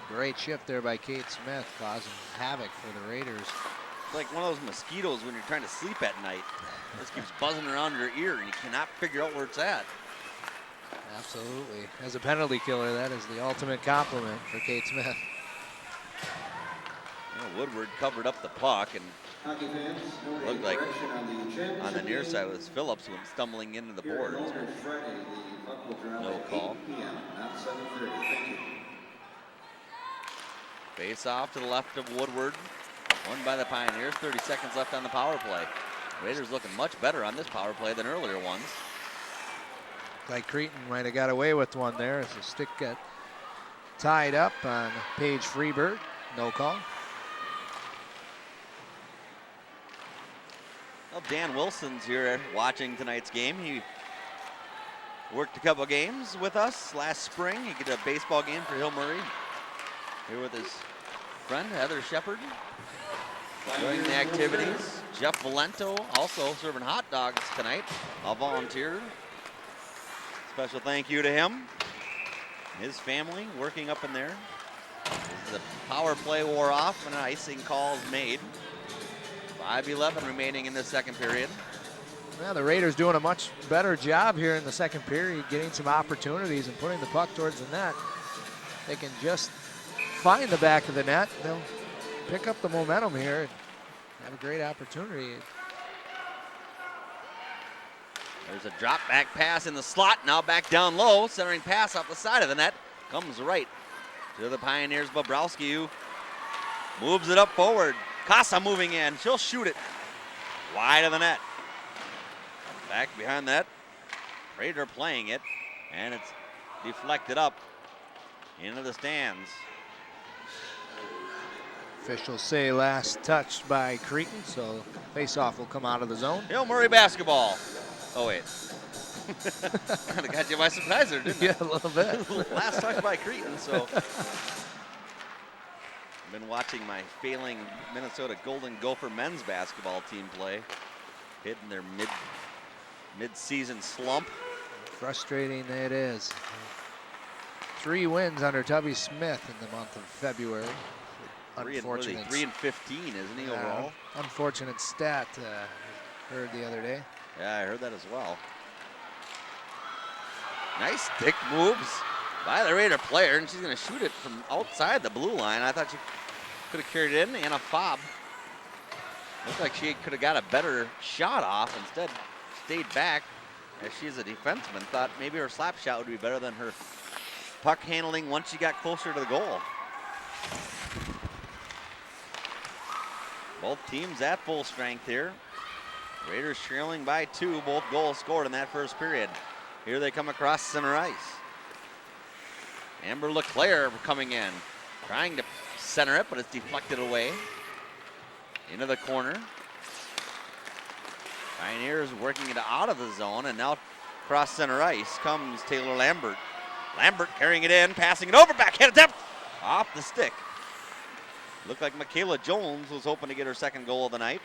Great shift there by Kate Smith, causing havoc for the Raiders. It's like one of those mosquitoes when you're trying to sleep at night. It just keeps buzzing around your ear and you cannot figure out where it's at. Absolutely. As a penalty killer, that is the ultimate compliment for Kate Smith. Well, Woodward covered up the puck and looked like on the near side was Phillips who went stumbling into the boards. No call. Face off to the left of Woodward. Won by the Pioneers. 30 seconds left on the power play. Raiders looking much better on this power play than earlier ones. Like Cretin might have got away with one there as the stick got tied up on Paige Freebird. No call. Well, Dan Wilson's here watching tonight's game. He worked a couple games with us last spring. He did a baseball game for Hill Murray. Here with his friend Heather Shepard, enjoying the activities. Jeff Valento also serving hot dogs tonight, all volunteer. Special thank you to him, his family working up in there. As the power play wore off and an icing call is made. 5:11 remaining in the second period. Well, the Raiders doing a much better job here in the second period, getting some opportunities and putting the puck towards the net. They can just find the back of the net. They'll pick up the momentum here and have a great opportunity. There's a drop back pass in the slot, now back down low. Centering pass off the side of the net, comes right to the Pioneers. Bobrowski, who moves it up forward. Casa moving in, she'll shoot it wide of the net. Back behind that, Raider playing it, and it's deflected up into the stands. Officials say last touch by Cretin, so face-off will come out of the zone. Hill Murray basketball. Oh wait, kind of got you by surprise there, didn't Yeah, a little bit. Last touch by Cretin, so. Been watching my failing Minnesota Golden Gopher men's basketball team play, hitting their mid-season slump. Frustrating it is. 3 wins under Tubby Smith in the month of February. 3 and 15, isn't he, overall? Unfortunate stat, heard the other day. Yeah, I heard that as well. Nice stick moves by the Raider player, and she's going to shoot it from outside the blue line. I thought she could have carried it in. Anna Fobb looked like she could have got a better shot off. Instead, stayed back as she's a defenseman. Thought maybe her slap shot would be better than her puck handling once she got closer to the goal. Both teams at full strength here. Raiders trailing by 2. Both goals scored in that first period. Here they come across center ice. Amber LeClaire coming in, trying to center it, but it's deflected away into the corner. Pioneers working it out of the zone, and now across center ice comes Taylor Lambert. Lambert carrying it in, passing it over, backhand attempt, off the stick. Looked like Michaela Jones was hoping to get her second goal of the night.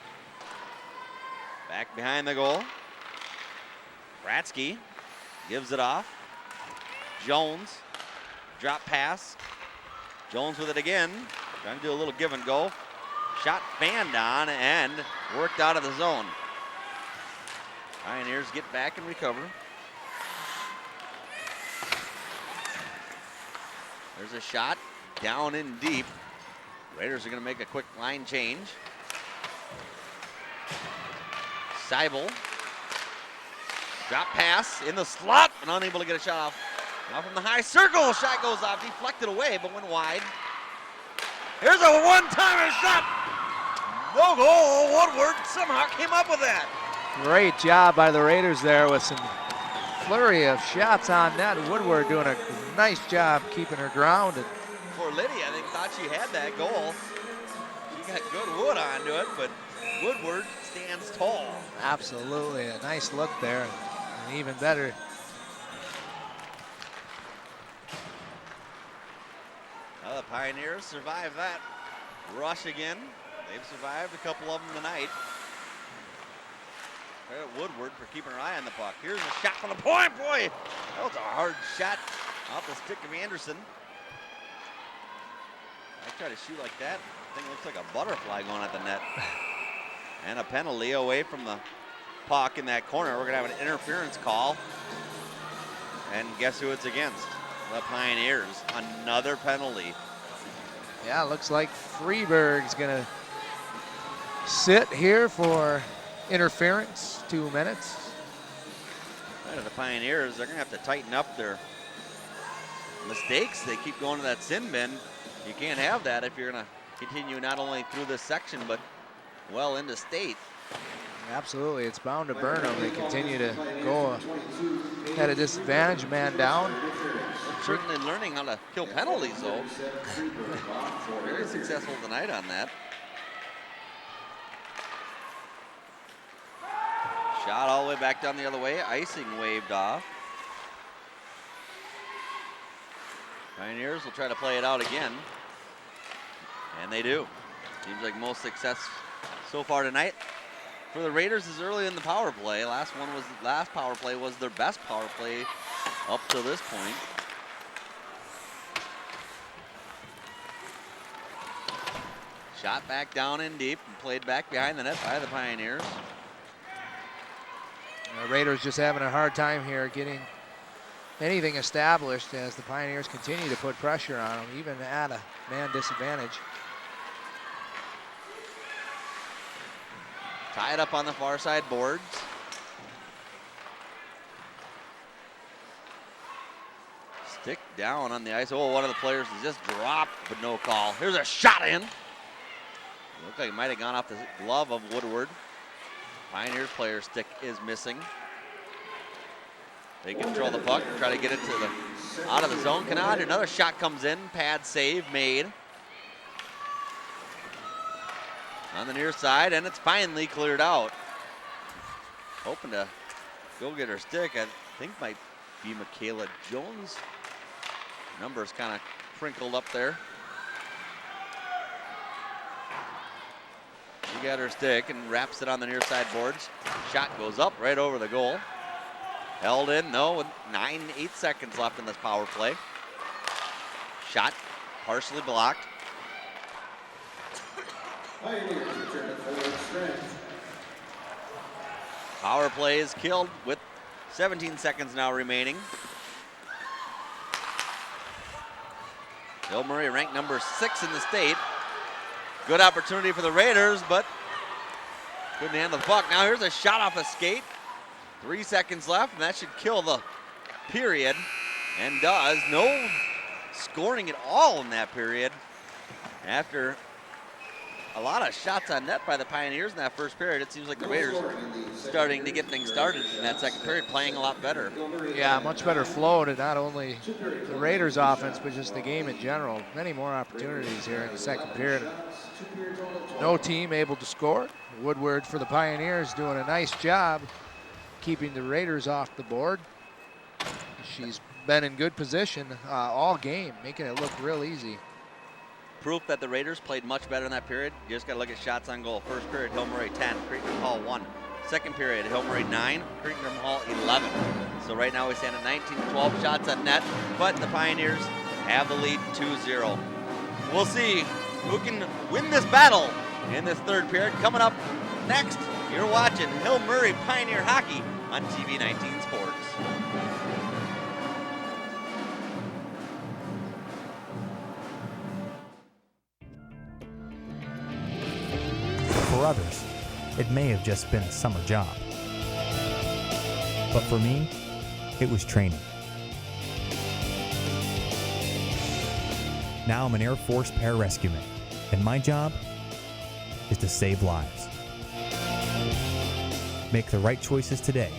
Back behind the goal. Bratsky gives it off. Jones, drop pass. Jones with it again, trying to do a little give and go. Shot fanned on and worked out of the zone. Pioneers get back and recover. There's a shot down in deep. Raiders are going to make a quick line change. Seibel. Drop pass in the slot and unable to get a shot off. Now from the high circle, shot goes off, deflected away, but went wide. Here's a one-timer shot. No goal. Woodward somehow came up with that. Great job by the Raiders there with some flurry of shots on net. Woodward doing a nice job keeping her grounded. Poor Liddy, I think, thought she had that goal. She got good wood onto it, but Woodward stands tall. Absolutely, a nice look there, and even better. Well, the Pioneers survived that rush again. They've survived a couple of them tonight. Credit Woodward for keeping her eye on the puck. Here's a shot from the point. Boy, that was a hard shot off the stick of Anderson. I try to shoot like that. Thing looks like a butterfly going at the net. And a penalty away from the puck in that corner. We're going to have an interference call. And guess who it's against? The Pioneers. Another penalty. Yeah, looks like Freeberg's going to sit here for interference, 2 minutes. The Pioneers, they're going to have to tighten up their mistakes. They keep going to that sin bin. You can't have that if you're going to continue not only through this section, but well into state. Absolutely, it's bound to burn them. They continue to go at a disadvantage, man down. Certainly learning how to kill penalties, though. Very successful tonight on that. Shot all the way back down the other way. Icing waved off. Pioneers will try to play it out again. And they do. Seems like most success so far tonight for the Raiders is early in the power play. Last power play was their best power play up to this point. Shot back down in deep and played back behind the net by the Pioneers. The Raiders just having a hard time here getting anything established as the Pioneers continue to put pressure on them, even at a man disadvantage. Tied up on the far side boards. Stick down on the ice. Oh, one of the players has just dropped, but no call. Here's a shot in. Looked like it might have gone off the glove of Woodward. Pioneers player stick is missing. They control the puck, try to get it to the out of the zone. Cannot. Another shot comes in. Pad save made. On the near side, and it's finally cleared out. Hoping to go get her stick. I think might be Michaela Jones. Numbers kind of crinkled up there. She got her stick and wraps it on the near side boards. Shot goes up right over the goal. Held in, no, with 8 seconds left in this power play. Shot partially blocked. Power play is killed with 17 seconds now remaining. Bill Murray ranked number 6 in the state. Good opportunity for the Raiders, but couldn't handle the puck. Now here's a shot off a skate. 3 seconds left, and that should kill the period, and does. No scoring at all in that period after a lot of shots on net by the Pioneers in that first period. It seems like the Raiders starting to get things started in that second period, playing a lot better. Yeah, much better flow to not only the Raiders offense, but just the game in general. Many more opportunities here in the second period. No team able to score. Woodward for the Pioneers doing a nice job keeping the Raiders off the board. She's been in good position all game, making it look real easy. Proof that the Raiders played much better in that period. You just got to look at shots on goal. First period, Hill Murray 10, Cretin-Derham Hall 1. Second period, Hill Murray 9, Cretin-Derham Hall 11. So right now we stand at 19 to 12 shots on net, but the Pioneers have the lead 2-0. We'll see who can win this battle in this third period. Coming up next, you're watching Hill Murray Pioneer Hockey on TV 19 Sports. For others, it may have just been a summer job. But for me, it was training. Now I'm an Air Force pararescueman, and my job is to save lives. Make the right choices today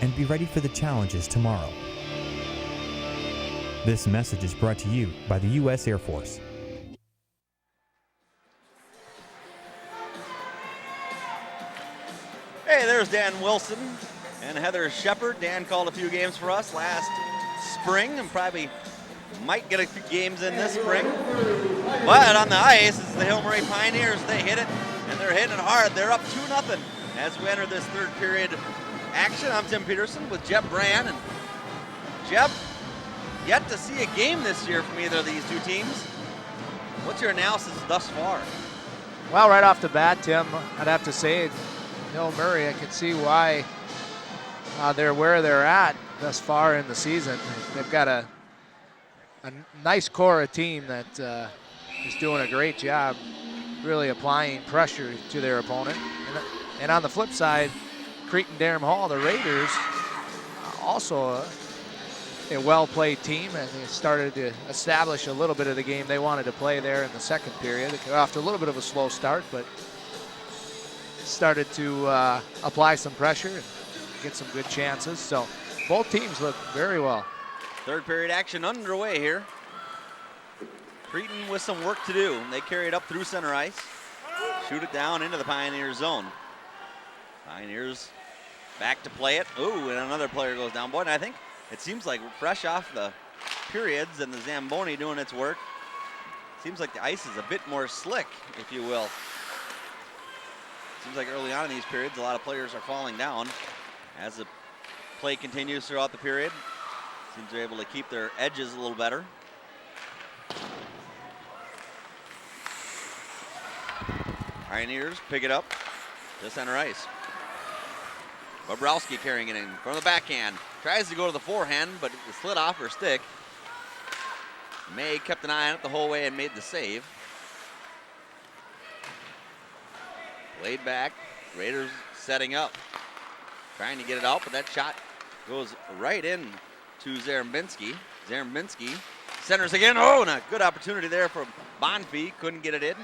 and be ready for the challenges tomorrow. This message is brought to you by the U.S. Air Force. Hey, there's Dan Wilson and Heather Shepard. Dan called a few games for us last spring and probably might get a few games in this spring. But on the ice, it's the Hill Murray Pioneers. They hit it, and they're hitting it hard. They're up 2-0 as we enter this third period action. I'm Tim Peterson with Jeb Brand. And Jeb, yet to see a game this year from either of these two teams. What's your analysis thus far? Well, right off the bat, Tim, I'd have to say Hill Murray, I can see why they're where they're at thus far in the season. They've got a nice core of team that is doing a great job really applying pressure to their opponent. And on the flip side, Cretin-Derham Hall, the Raiders, also a well-played team, and they started to establish a little bit of the game they wanted to play there in the second period. They got off to a little bit of a slow start, but started to apply some pressure and get some good chances. So both teams look very well. Third period action underway here. Cretin with some work to do. They carry it up through center ice. Shoot it down into the Pioneer zone. Pioneers back to play it. Ooh, and another player goes down. Boy, and I think it seems like fresh off the periods and the Zamboni doing its work. Seems like the ice is a bit more slick, if you will. Seems like early on in these periods, a lot of players are falling down as the play continues throughout the period. Seems they're able to keep their edges a little better. Pioneers pick it up to center ice. Bobrowski carrying it in from the backhand. Tries to go to the forehand, but it slid off her stick. May kept an eye on it the whole way and made the save. Laid back. Raiders setting up. Trying to get it out, but that shot goes right in to Zarembinski. Zarembinski centers again. Oh, and a good opportunity there for Bonfie. Couldn't get it in.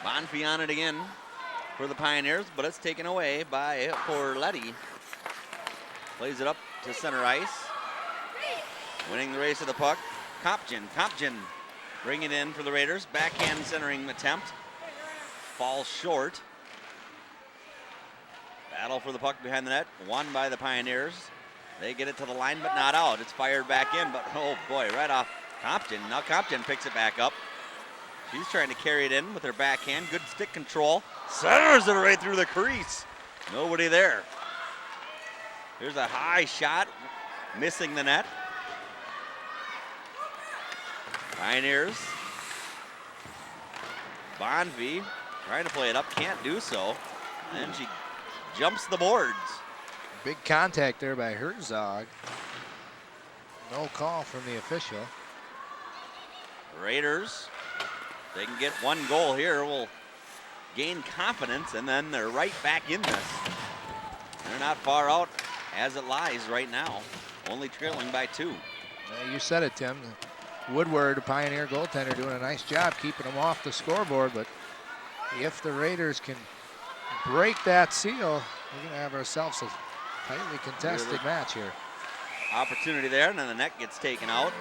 Bonfie on it again for the Pioneers, but it's taken away by Corletti. Plays it up to center ice. Winning the race of the puck. Compton bring it in for the Raiders. Backhand centering attempt. Falls short. Battle for the puck behind the net. Won by the Pioneers. They get it to the line, but not out. It's fired back in, but oh boy, right off Compton. Now Compton picks it back up. She's trying to carry it in with her backhand. Good stick control. Centers it right through the crease. Nobody there. Here's a high shot, missing the net. Pioneers. Bonvie trying to play it up, can't do so. And she jumps the boards. Big contact there by Herzog. No call from the official. Raiders, they can get one goal here, will gain confidence, and then they're right back in this. They're not far out as it lies right now, only trailing by 2. You said it, Tim. Woodward, a Pioneer goaltender, doing a nice job keeping them off the scoreboard, but if the Raiders can break that seal, we're going to have ourselves a tightly contested match here. Opportunity there, and then the net gets taken out.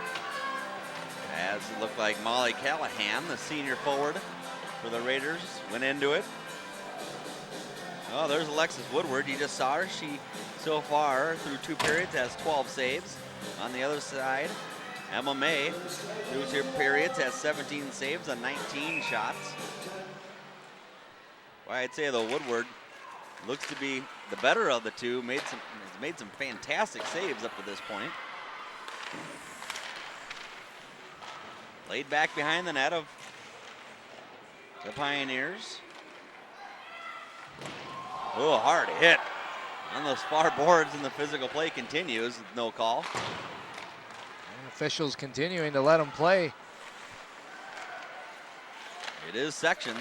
As it looked like Molly Callahan, the senior forward for the Raiders, went into it. Oh, there's Alexis Woodward. You just saw her. She, so far, through 2 periods, has 12 saves. On the other side, Emma May, through 2 periods, has 17 saves on 19 shots. Well, I'd say, though, Woodward looks to be the better of the two. Has made some fantastic saves up to this point. Laid back behind the net of the Pioneers. Oh, hard hit on those far boards, and the physical play continues with no call. And officials continuing to let them play. It is sections.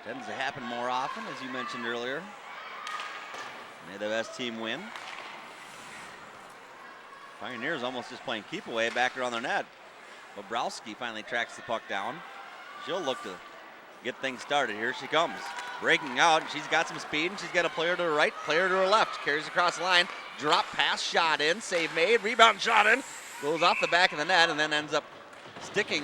Tends to happen more often, as you mentioned earlier. May the best team win. Pioneers almost just playing keep away back around their net. Bobrowski finally tracks the puck down. She'll look to get things started. Here she comes. Breaking out, she's got some speed, and she's got a player to her right, player to her left. Carries across the line, drop pass, shot in, save made, rebound shot in. Goes off the back of the net and then ends up sticking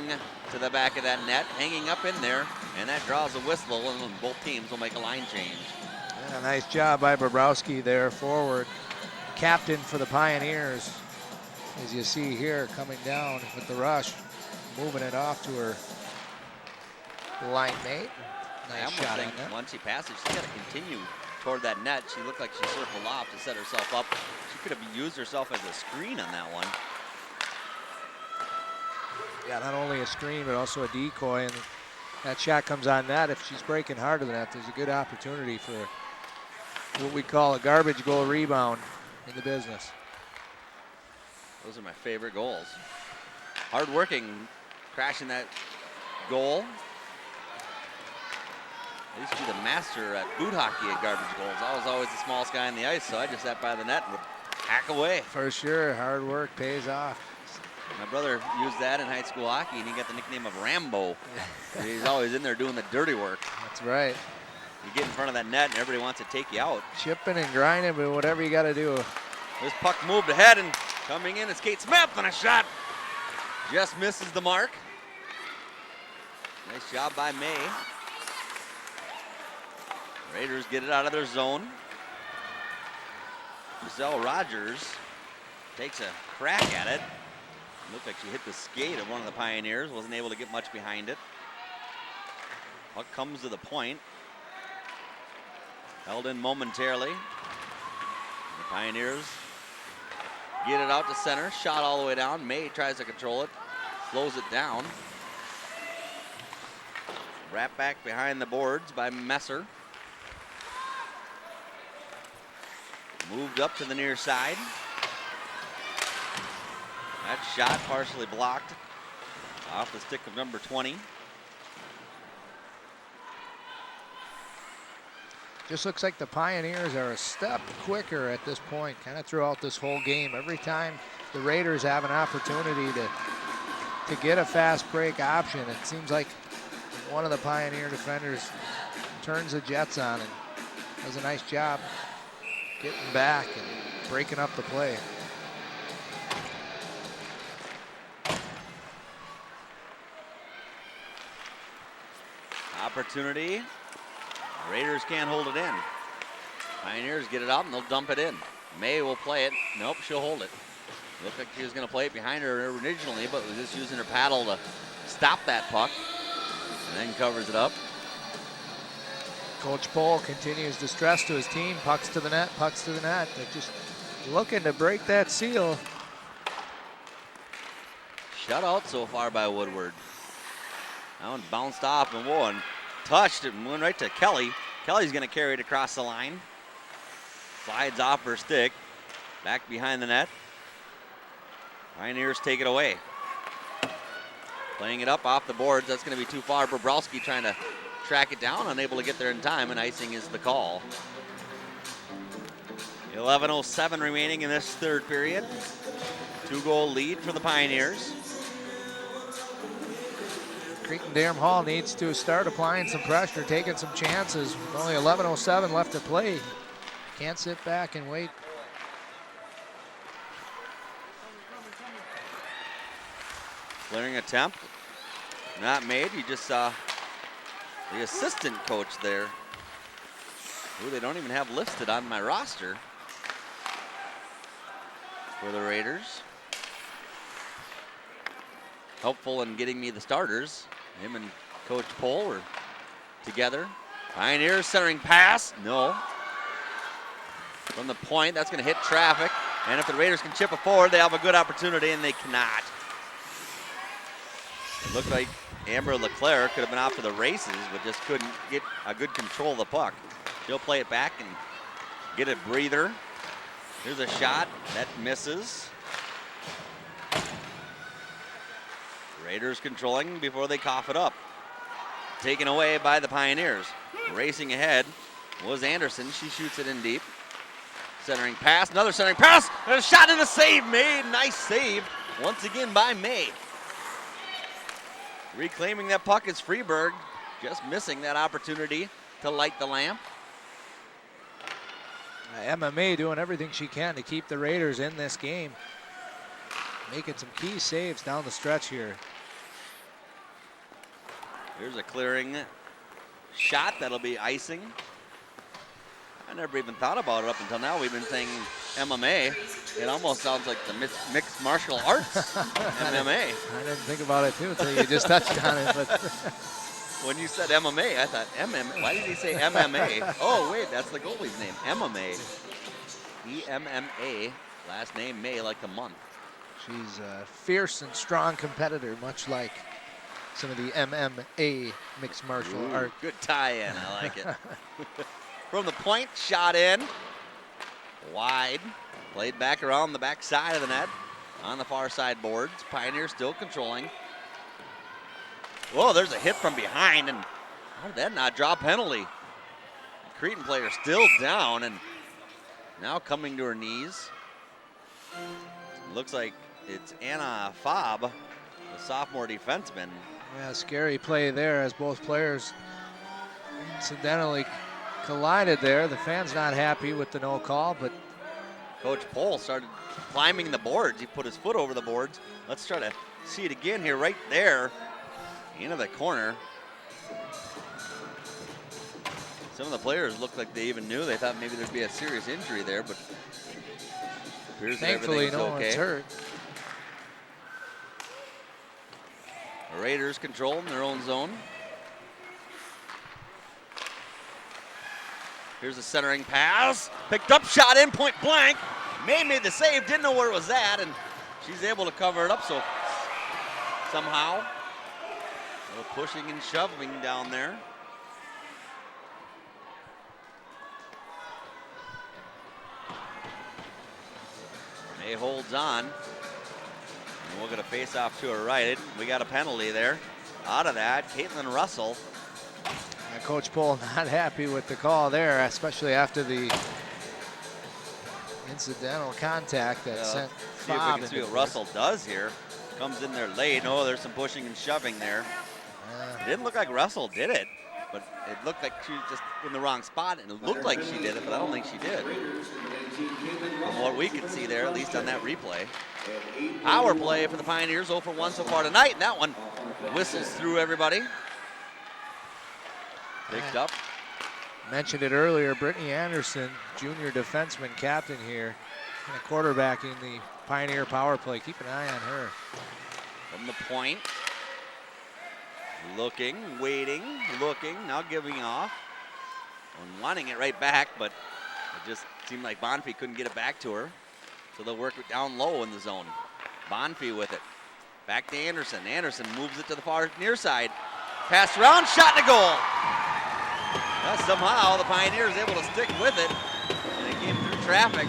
to the back of that net, hanging up in there, and that draws a whistle, and both teams will make a line change. Yeah, nice job by Bobrowski there, forward. Captain for the Pioneers. As you see here, coming down with the rush, moving it off to her line mate. Nice shot on that. Once she passes, she's got to continue toward that net. She looked like she circled off to set herself up. She could have used herself as a screen on that one. Yeah, not only a screen, but also a decoy, and that shot comes on net. If she's breaking harder than that, there's a good opportunity for what we call a garbage goal rebound in the business. Those are my favorite goals. Hard working, crashing that goal. I used to be the master at boot hockey at garbage goals. I was always the smallest guy on the ice, so I just sat by the net and would hack away. For sure, hard work pays off. My brother used that in high school hockey, and he got the nickname of Rambo. He's always in there doing the dirty work. That's right. You get in front of that net, and everybody wants to take you out. Chipping and grinding, but whatever you got to do. This puck moved ahead, and coming in is Kate Smith, and a shot just misses the mark. Nice job by May. Raiders get it out of their zone. Giselle Rogers takes a crack at it. Looked like she hit the skate of one of the Pioneers. Wasn't able to get much behind it. Puck comes to the point. Held in momentarily. The Pioneers Get it out to center. Shot all the way down. May tries to control it. Slows it down. Wrapped back behind the boards by Messer. Moved up to the near side. That shot partially blocked off the stick of number 20. Just looks like the Pioneers are a step quicker at this point, kind of throughout this whole game. Every time the Raiders have an opportunity to get a fast break option, it seems like one of the Pioneer defenders turns the Jets on and does a nice job getting back and breaking up the play. Opportunity. Raiders can't hold it in. Pioneers get it out and they'll dump it in. May will play it. Nope, she'll hold it. Looked like she was going to play it behind her originally, but was just using her paddle to stop that puck. And then covers it up. Coach Pohl continues to stress to his team, pucks to the net, pucks to the net. They're just looking to break that seal. Shutout so far by Woodward. That one bounced off and won. Touched it and went right to Kelly. Kelly's going to carry it across the line. Slides off her stick. Back behind the net. Pioneers take it away. Playing it up off the boards. That's going to be too far. Bobrowski trying to track it down. Unable to get there in time, and icing is the call. 11:07 remaining in this third period. 2-goal lead for the Pioneers. Cretin-Derham Hall needs to start applying some pressure, taking some chances. With only 11:07 left to play. Can't sit back and wait. Clearing attempt. Not made. You just saw the assistant coach there, who they don't even have listed on my roster for the Raiders. Helpful in getting me the starters. Him and Coach Pohl were together. Pioneers centering pass. No. From the point, that's going to hit traffic. And if the Raiders can chip it forward, they have a good opportunity, and they cannot. It looked like Amber Leclerc could have been out for the races, but just couldn't get a good control of the puck. She'll play it back and get a breather. Here's a shot. That misses. Raiders controlling before they cough it up. Taken away by the Pioneers. Racing ahead was Anderson. She shoots it in deep. Centering pass, another centering pass, and a shot and a save made. Nice save once again by May. Reclaiming that puck is Freeburg, just missing that opportunity to light the lamp. MMA doing everything she can to keep the Raiders in this game. Making some key saves down the stretch here. Here's a clearing shot that'll be icing. I never even thought about it up until now. We've been saying MMA. It almost sounds like the mixed martial arts MMA. I didn't think about it too until you just touched on it. But when you said MMA, I thought MMA. Why did he say MMA? Oh wait, that's the goalie's name. MMA. EMMA. Last name May, like the month. She's a fierce and strong competitor, much like some of the MMA mixed martial art. Good tie-in, I like it. From the point, shot in. Wide. Played back around the back side of the net. On the far side boards. Pioneers still controlling. Whoa, there's a hit from behind, and how did that not draw a penalty? The Cretin player still down, and now coming to her knees. Looks like it's Anna Fobb, the sophomore defenseman. Yeah, scary play there as both players incidentally collided there. The fan's not happy with the no call, but Coach Pohl started climbing the boards. He put his foot over the boards. Let's try to see it again here, right there, into the corner. Some of the players looked like they even knew. They thought maybe there'd be a serious injury there, but appears thankfully that no okay. one's hurt. The Raiders control in their own zone. Here's a centering pass. Picked up, shot in, point blank. May made the save, didn't know where it was at, and she's able to cover it up so somehow. A little pushing and shoving down there. May holds on. And we're going to face off to her right. We got a penalty there. Out of that, Caitlin Russell. And Coach Pohl not happy with the call there, especially after the incidental contact that sent See if we can see what Russell does here. Comes in there late. Oh, there's some pushing and shoving there. It didn't look like Russell did it, but it looked like she was just in the wrong spot, and it looked like she did it, but I don't think she did. From what we could see there, at least on that replay. Power play for the Pioneers, 0 for 1 so far tonight, and that one whistles through everybody. Picked up. Mentioned it earlier, Brittany Anderson, junior defenseman captain here, kind of quarterbacking the Pioneer power play. Keep an eye on her. From the point. Looking, waiting, looking, now giving off. And wanting it right back, but it just seemed like Bonfie couldn't get it back to her. So they'll work it down low in the zone. Bonfie with it. Back to Anderson. Anderson moves it to the far near side. Pass around, shot and a goal. Well, somehow the Pioneers able to stick with it. And it came through traffic.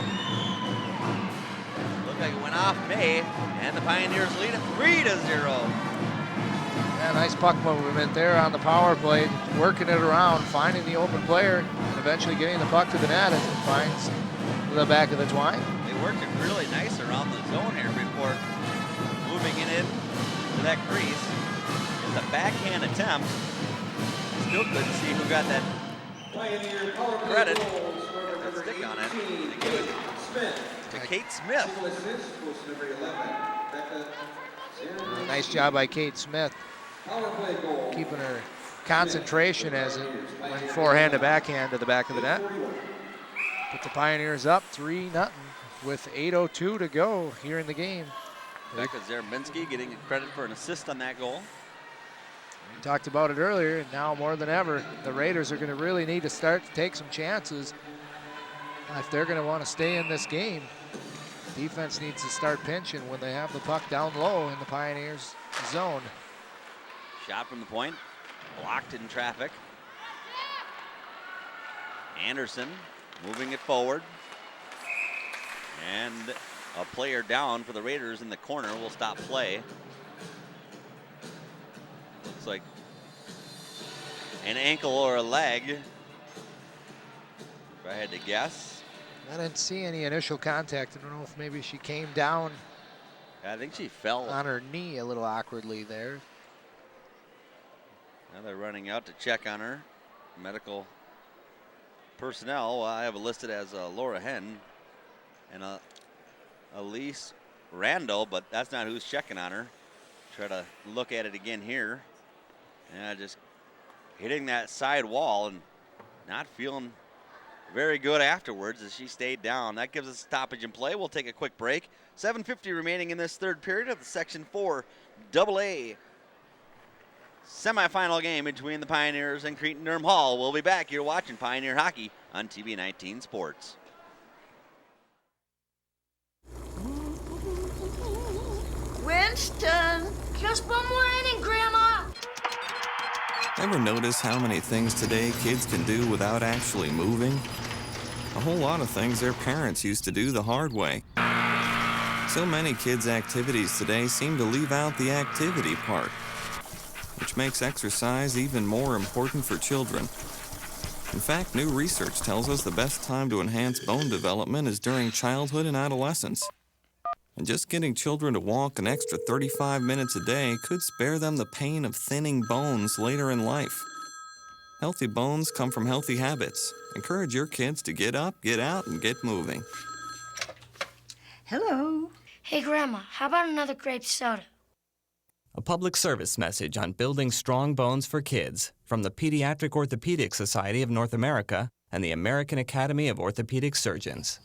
Looked like it went off May, and the Pioneers lead it 3-0. Yeah, nice puck movement there on the power play, working it around, finding the open player, and eventually getting the puck to the net as it finds the back of the twine. They worked it really nice around the zone here before moving it in to that crease. It's a backhand attempt. Still couldn't see who got that credit. That stick on it. They give it to Kate Smith. Nice job by Kate Smith, keeping her concentration as it went forehand to backhand to the back of the net. Put the Pioneers up 3-0 with 8:02 to go here in the game. Becca Zerbinski getting credit for an assist on that goal. We talked about it earlier, and now more than ever, the Raiders are going to really need to start to take some chances if they're going to want to stay in this game. Defense needs to start pinching when they have the puck down low in the Pioneers zone. Shot from the point, blocked in traffic. Anderson moving it forward. And a player down for the Raiders in the corner will stop play. Looks like an ankle or a leg, if I had to guess. I didn't see any initial contact. I don't know if maybe she came down. I think she fell on her knee a little awkwardly there. Now they're running out to check on her. Medical personnel, I have it listed as Laura Henn and Elise Randall, but that's not who's checking on her. Try to look at it again here. And just hitting that side wall and not feeling very good afterwards as she stayed down. That gives us a stoppage in play. We'll take a quick break. 7:50 remaining in this third period of the Section 4 AA semifinal game between the Pioneers and Cretin-Derham Hall. We'll be back. You're watching Pioneer Hockey on TV 19 Sports. Winston, just one more inning, Grandma. Ever notice how many things today kids can do without actually moving? A whole lot of things their parents used to do the hard way. So many kids' activities today seem to leave out the activity part, which makes exercise even more important for children. In fact, new research tells us the best time to enhance bone development is during childhood and adolescence. And just getting children to walk an extra 35 minutes a day could spare them the pain of thinning bones later in life. Healthy bones come from healthy habits. Encourage your kids to get up, get out, and get moving. Hello. Hey, Grandma, how about another grape soda? A public service message on building strong bones for kids from the Pediatric Orthopedic Society of North America and the American Academy of Orthopedic Surgeons.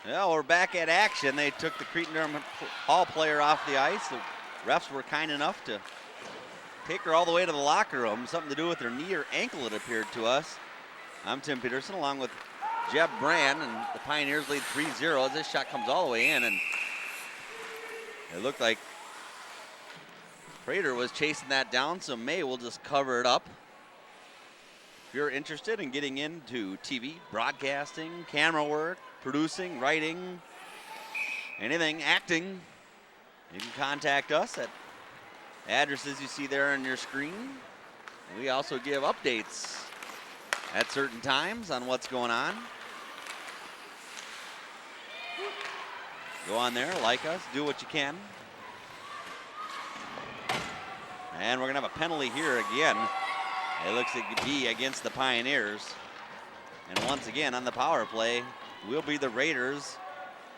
Well, we're back at action. They took the Cretin-Derham Hall player off the ice. The refs were kind enough to take her all the way to the locker room. Something to do with her knee or ankle, it appeared to us. I'm Tim Peterson along with Jeb Brand, and the Pioneers lead 3-0 as this shot comes all the way in, and it looked like Prater was chasing that down, so May will just cover it up. If you're interested in getting into TV, broadcasting, camera work, producing, writing, anything, acting, you can contact us at addresses you see there on your screen. We also give updates at certain times on what's going on. Go on there, like us, do what you can. And we're gonna have a penalty here again. It looks like it be against the Pioneers. And once again on the power play will be the Raiders.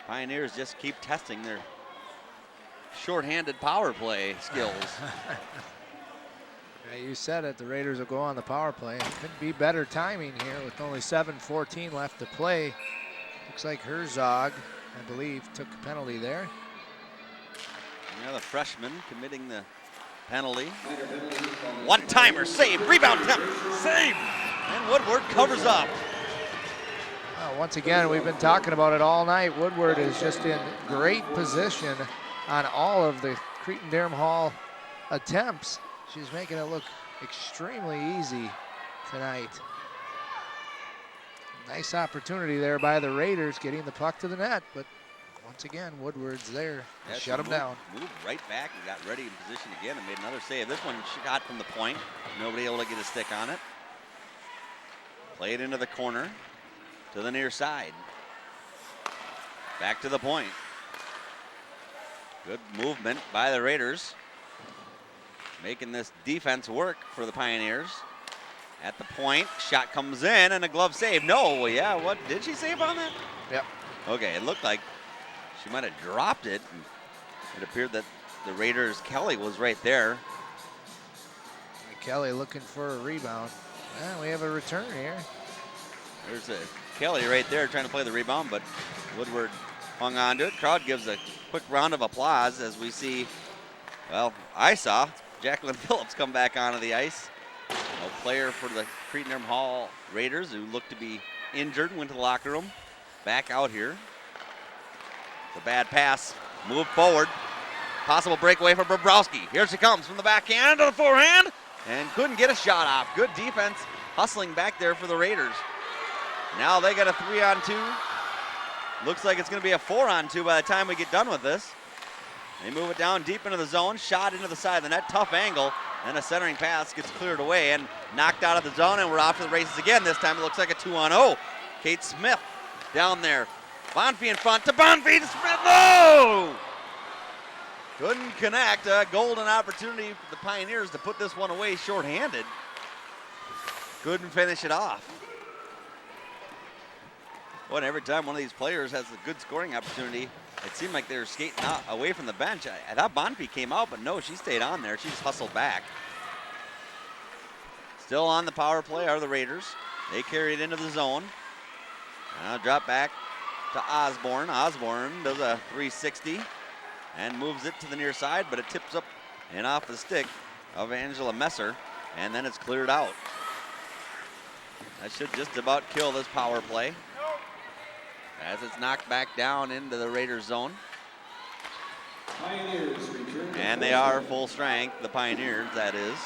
Pioneers just keep testing their shorthanded power play skills. Yeah, you said it, the Raiders will go on the power play. Couldn't be better timing here with only 7:14 left to play. Looks like Herzog, I believe, took a penalty there. Yeah, the freshman committing the penalty. One-timer, save, rebound attempt, save! And Woodward covers up. Once again, we've been talking about it all night. Woodward is just in great position on all of the Cretin-Derham Hall attempts. She's making it look extremely easy tonight. Nice opportunity there by the Raiders getting the puck to the net, but once again, Woodward's there to shut him down. Moved right back and got ready in position again and made another save. This one shot from the point. Nobody able to get a stick on it. Played into the corner to the near side. Back to the point. Good movement by the Raiders. Making this defense work for the Pioneers. At the point, shot comes in and a glove save. No, yeah, what, did she save on that? Yep. Okay, it looked like she might have dropped it. It appeared that the Raiders' Kelly was right there. Kelly looking for a rebound. Well, we have a return here. There's a Kelly right there trying to play the rebound, but Woodward hung on to it. Crowd gives a quick round of applause as we see, well, I saw Jacqueline Phillips come back onto the ice. A player for the Cretin-Derham Hall Raiders who looked to be injured and went to the locker room. Back out here. It's a bad pass. Move forward. Possible breakaway for Bobrowski. Here she comes from the backhand to the forehand and couldn't get a shot off. Good defense hustling back there for the Raiders. Now they got a 3-on-2. Looks like it's going to be a 4-on-2 by the time we get done with this. They move it down deep into the zone, shot into the side of the net, tough angle, and a centering pass gets cleared away and knocked out of the zone, and we're off to the races again. This time it looks like a 2-on-0. Kate Smith down there. Bonfie in front to Bonfie to Smith. No! Couldn't connect. A golden opportunity for the Pioneers to put this one away shorthanded. Couldn't finish it off. Well, every time one of these players has a good scoring opportunity, it seemed like they were skating out away from the bench. I thought Bonfie came out, but no, she stayed on there. She just hustled back. Still on the power play are the Raiders. They carry it into the zone. Now drop back to Osborne. Osborne does a 360 and moves it to the near side, but it tips up and off the stick of Angela Messer, and then it's cleared out. That should just about kill this power play as it's knocked back down into the Raiders zone. And they are full strength, the Pioneers, that is.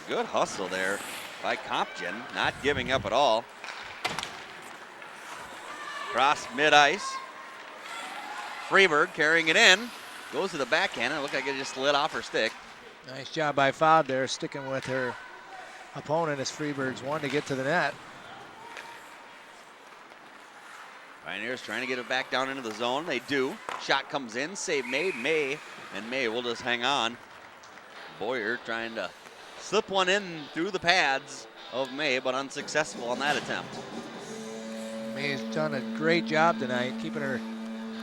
Good hustle there by Compton, not giving up at all. Cross mid-ice. Freeberg carrying it in. Goes to the backhand, and it looked like it just slid off her stick. Nice job by Fobb there, sticking with her opponent as Freeberg's one to get to the net. Pioneers trying to get it back down into the zone. They do. Shot comes in, save made. May will just hang on. Boyer trying to slip one in through the pads of May, but unsuccessful on that attempt. May's done a great job tonight, keeping her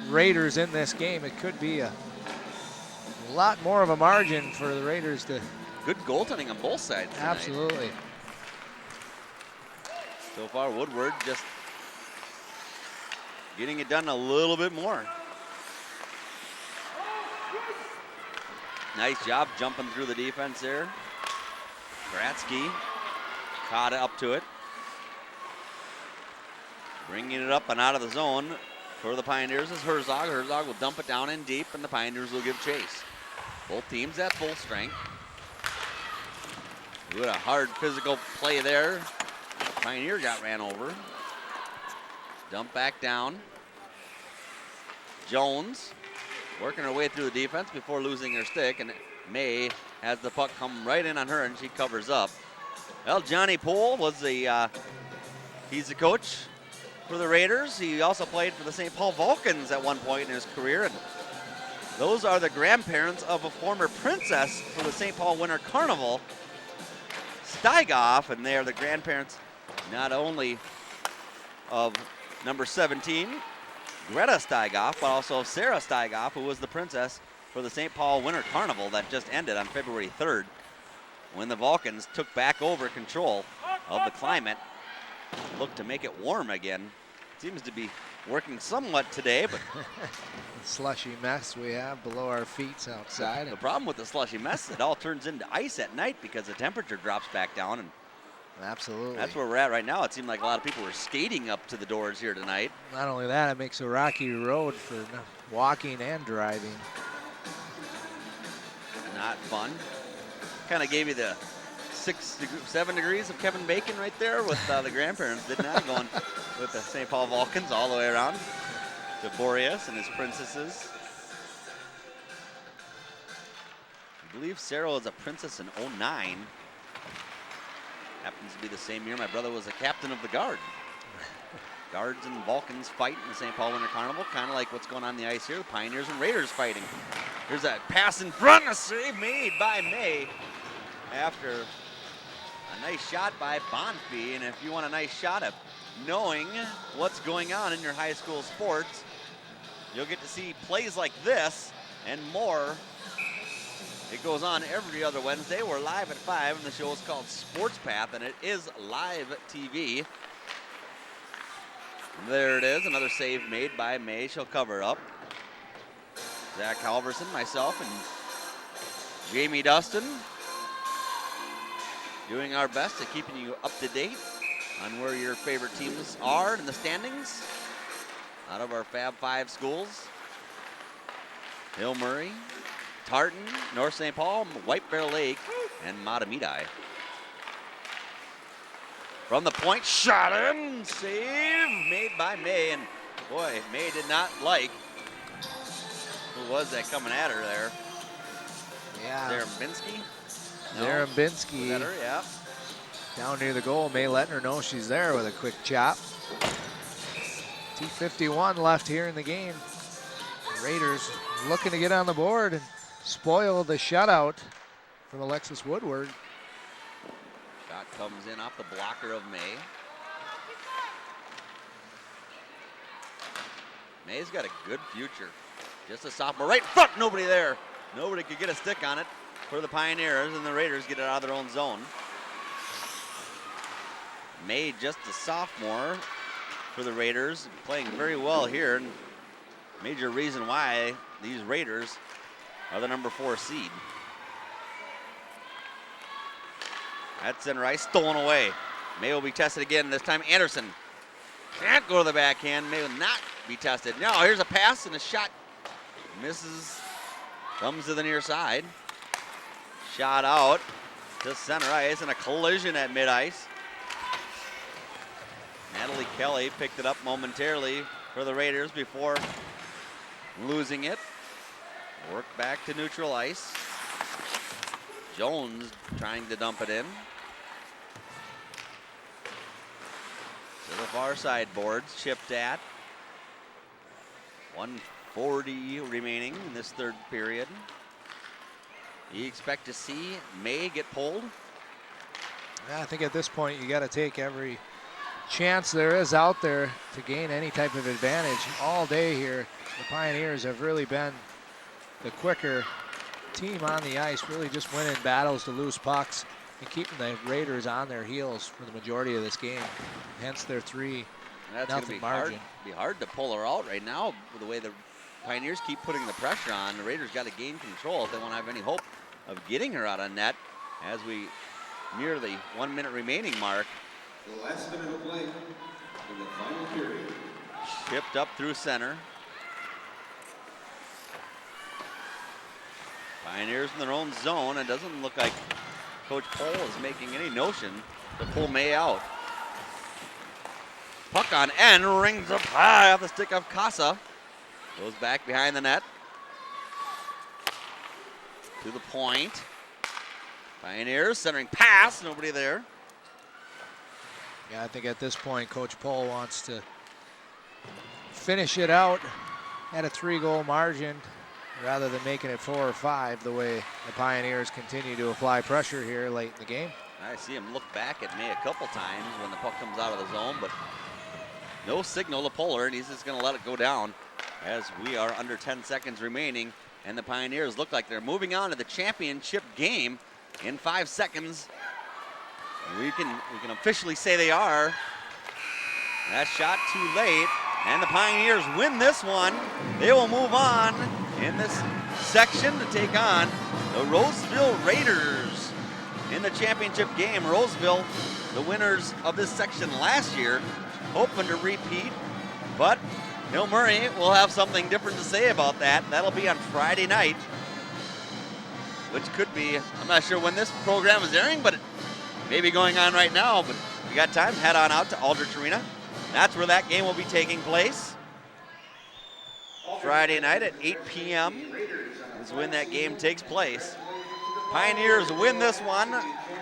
Raiders in this game. It could be a lot more of a margin for the Raiders to. Good goaltending on both sides tonight. Absolutely. So far, Woodward just getting it done a little bit more. Nice job jumping through the defense there. Gratzky caught up to it. Bringing it up and out of the zone for the Pioneers is Herzog. Herzog will dump it down in deep, and the Pioneers will give chase. Both teams at full strength. Good, a hard physical play there. Pioneer got ran over. Dump back down. Jones working her way through the defense before losing her stick, and May has the puck come right in on her, and she covers up. Well, Johnny Poole was he's the coach for the Raiders. He also played for the St. Paul Vulcans at one point in his career, and those are the grandparents of a former princess for the St. Paul Winter Carnival, Steigoff, and they are the grandparents not only of number 17, Greta Steigoff, but also Sarah Steigoff, who was the princess for the St. Paul Winter Carnival that just ended on February 3rd when the Vulcans took back over control of the climate, looked to make it warm again. Seems to be working somewhat today, but the slushy mess we have below our feet outside. The problem with the slushy mess, it all turns into ice at night because the temperature drops back down, and absolutely, that's where we're at right now. It seemed like a lot of people were skating up to the doors here tonight. Not only that, it makes a rocky road for walking and driving. Not fun. Kind of gave you the 7 degrees of Kevin Bacon right there with the grandparents, didn't I? Going with the St. Paul Vulcans all the way around to Boreas and his princesses. I believe Sarah was a princess in '09. Happens to be the same year my brother was a captain of the Guard. Guards and Vulcans fight in the St. Paul Winter Carnival, kind of like what's going on the ice here. The Pioneers and Raiders fighting. Here's a pass in front, a save made by May after a nice shot by Bonfie. And if you want a nice shot of knowing what's going on in your high school sports, you'll get to see plays like this and more. It goes on every other Wednesday. We're live at 5, and the show is called Sports Path, and it is live TV. There it is, another save made by May. She'll cover up. Zach Halverson, myself, and Jamie Dustin doing our best at keeping you up to date on where your favorite teams are in the standings out of our Fab 5 schools. Hill Murray, Tartan, North St. Paul, White Bear Lake, and Matamidi. From the point, shot in, save made by May, and boy, May did not like who was that coming at her there. Yeah. Zarambinski? Zarambinski. Was that her? Yeah. Down near the goal, May letting her know she's there with a quick chop. 2:51 left here in the game. The Raiders looking to get on the board and spoil the shutout from Alexis Woodward. Shot comes in off the blocker of May. May's got a good future. Just a sophomore right in front, nobody there. Nobody could get a stick on it for the Pioneers, and the Raiders get it out of their own zone. May just a sophomore for the Raiders, playing very well here, and major reason why these Raiders are the number 4 seed. That's center ice, stolen away. May will be tested again, this time Anderson. Can't go to the backhand, May will not be tested. Now here's a pass and a shot. Misses, comes to the near side. Shot out to center ice and a collision at mid-ice. Natalie Kelly picked it up momentarily for the Raiders before losing it. Work back to neutral ice. Jones trying to dump it in. To the far side boards, chipped at. 1:40 remaining in this third period. You expect to see May get pulled? Yeah, I think at this point you got to take every chance there is out there to gain any type of advantage. All day here, the Pioneers have really been the quicker team on the ice, really just winning battles to lose pucks and keeping the Raiders on their heels for the majority of this game. Hence their 3-0 That's going to be margin. hard to pull her out right now with the way the Pioneers keep putting the pressure on. The Raiders got to gain control if they want to have any hope of getting her out on net as we near the 1 minute remaining mark. The last minute of play in the final period. Shipped up through center. Pioneers in their own zone. It doesn't look like Coach Pohl is making any notion to pull May out. Puck on end, rings up high off the stick of Casa. Goes back behind the net. To the point. Pioneers centering pass, nobody there. Yeah, I think at this point, Coach Pohl wants to finish it out at a 3-goal margin rather than making it 4 or 5 the way the Pioneers continue to apply pressure here late in the game. I see him look back at May a couple times when the puck comes out of the zone, but no signal to pull her, and he's just going to let it go down as we are under 10 seconds remaining, and the Pioneers look like they're moving on to the championship game in 5 seconds. We can officially say they are. That shot too late, and the Pioneers win this one. They will move on in this section to take on the Roseville Raiders in the championship game. Roseville, the winners of this section last year, hoping to repeat, but Hill Murray will have something different to say about that. That'll be on Friday night, which could be, I'm not sure when this program is airing, but it may be going on right now. But if you got time, head on out to Aldrich Arena. That's where that game will be taking place. Friday night at 8 p.m. is when that game takes place. Pioneers win this one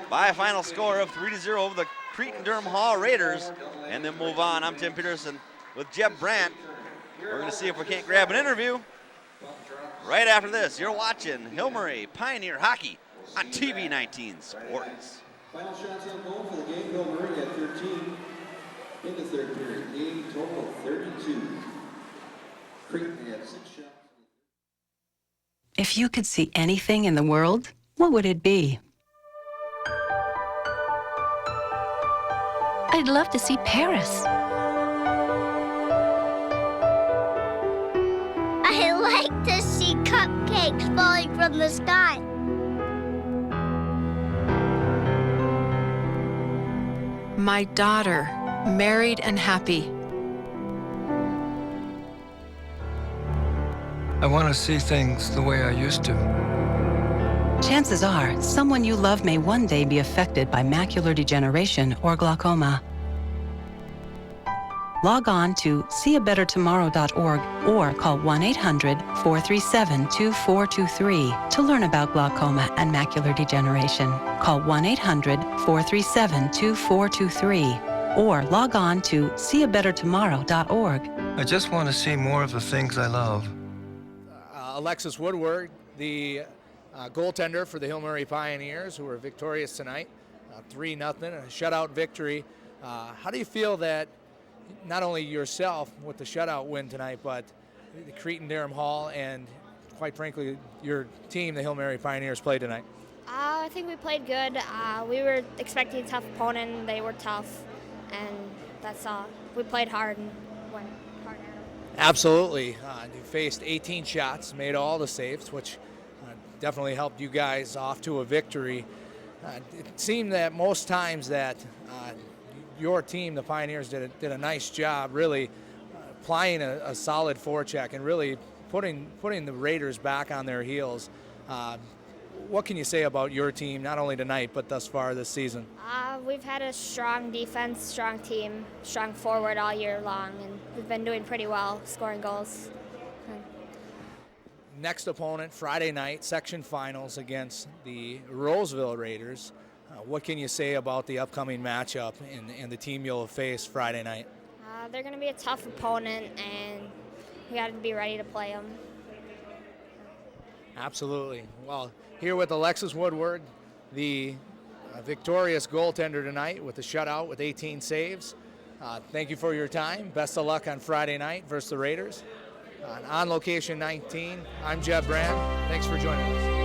by a final score of 3-0 over the Cretin-Derham Hall Raiders, and then move on. I'm Tim Peterson with Jeb Brandt. We're going to see if we can't grab an interview right after this. You're watching Hill Murray Pioneer Hockey on TV 19 Sports. Final shots on goal for the game. Hill Murray at 13 in the third period. Game total of 32. Cretin had 6 shots. If you could see anything in the world, what would it be? I'd love to see Paris. I like to see cupcakes falling from the sky. My daughter, married and happy. I want to see things the way I used to. Chances are, someone you love may one day be affected by macular degeneration or glaucoma. Log on to seeabettertomorrow.org or call 1-800-437-2423 to learn about glaucoma and macular degeneration. Call 1-800-437-2423 or log on to seeabettertomorrow.org. I just want to see more of the things I love. Alexis Woodward, the goaltender for the Hill Murray Pioneers, who were victorious tonight, 3-0, a shutout victory. How do you feel that not only yourself with the shutout win tonight, but the Cretin-Derham Hall and, quite frankly, your team, the Hill Murray Pioneers, played tonight? I think we played good. We were expecting a tough opponent. They were tough, and that's all. We played hard and went hard at them. Absolutely. You faced 18 shots, made all the saves, which definitely helped you guys off to a victory. It seemed that most times that your team, the Pioneers, did a nice job really applying a solid forecheck and really putting the Raiders back on their heels. What can you say about your team, not only tonight, but thus far this season? We've had a strong defense, strong team, strong forward all year long, and we've been doing pretty well, scoring goals. Next opponent, Friday night, section finals against the Roseville Raiders. What can you say about the upcoming matchup and the team you'll face Friday night? They're going to be a tough opponent, and we got to be ready to play them. Absolutely. Well, here with Alexis Woodward, the victorious goaltender tonight with the shutout with 18 saves. Thank you for your time. Best of luck on Friday night versus the Raiders. On Location 19, I'm Jeb Brandt. Thanks for joining us.